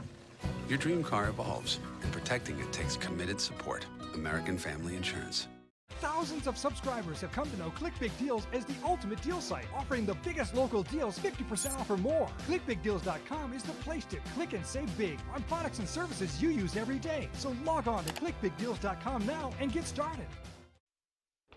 Your dream car evolves, and protecting it takes committed support. American Family Insurance. Thousands of subscribers have come to know Click Big Deals as the ultimate deal site, offering the biggest local deals 50% off or more. ClickBigDeals.com is the place to click and save big on products and services you use every day. So log on to ClickBigDeals.com now and get started.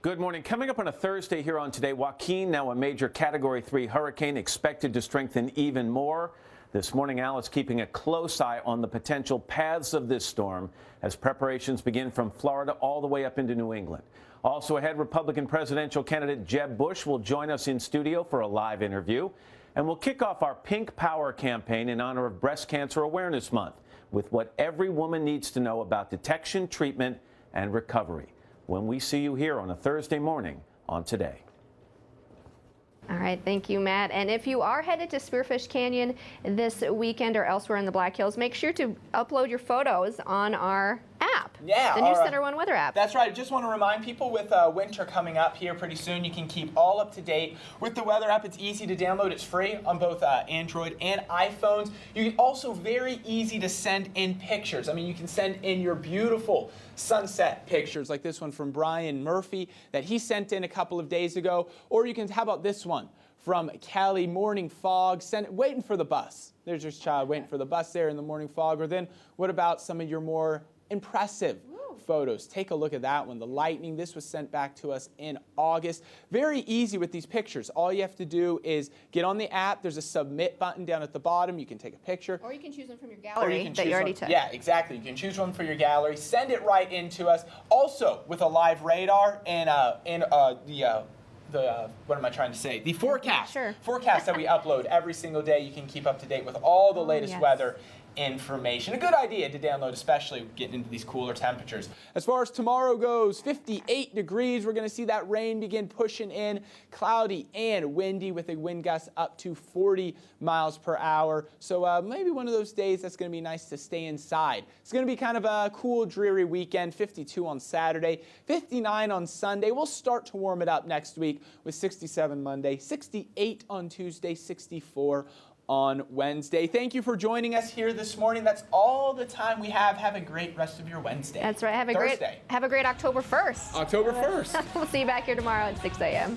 Good morning. Coming up on a Thursday here on Today, Joaquin, now a major Category 3 hurricane, expected to strengthen even more. This morning, Alice keeping a close eye on the potential paths of this storm as preparations begin from Florida all the way up into New England. Also ahead, Republican presidential candidate Jeb Bush will join us in studio for a live interview. And we'll kick off our Pink Power campaign in honor of Breast Cancer Awareness Month with what every woman needs to know about detection, treatment, and recovery. When we see you here on a Thursday morning on Today. All right, thank you, Matt. And if you are headed to Spearfish Canyon this weekend or elsewhere in the Black Hills, make sure to upload your photos on our app. Yeah, the new Center One weather app. That's right. Just want to remind people with winter coming up here pretty soon, you can keep all up to date with the weather app. It's easy to download. It's free on both Android and iPhones. You can also very easy to send in pictures. I mean, you can send in your beautiful sunset pictures like this one from Brian Murphy that he sent in a couple of days ago. Or you can, how about this one from Kelly. Morning fog, waiting for the bus. There's your child waiting for the bus there in the morning fog. Or then what about some of your more impressive photos? Take a look at that one. The lightning. This was sent back to us in August. Very easy with these pictures. All you have to do is get on the app. There's a submit button down at the bottom. You can take a picture. Or you can choose one from your gallery that you already took. Yeah, exactly. You can choose one for your gallery. Send it right into us. Also, with a live radar and what am I trying to say? The forecast. Sure. Forecast that we upload every single day. You can keep up to date with all the latest weather information. A good idea to download, especially getting into these cooler temperatures. As far as tomorrow goes, 58 degrees. We're going to see that rain begin pushing in. Cloudy and windy with a wind gust up to 40 miles per hour. So maybe one of those days that's going to be nice to stay inside. It's going to be kind of a cool, dreary weekend. 52 on Saturday, 59 on Sunday. We'll start to warm it up next week with 67 Monday, 68 on Tuesday, 64 on Wednesday. Thank you for joining us here this morning. That's all the time we have. Have a great rest of your Wednesday. That's right. Have a great October 1st. October 1st. We'll see you back here tomorrow at 6 a.m.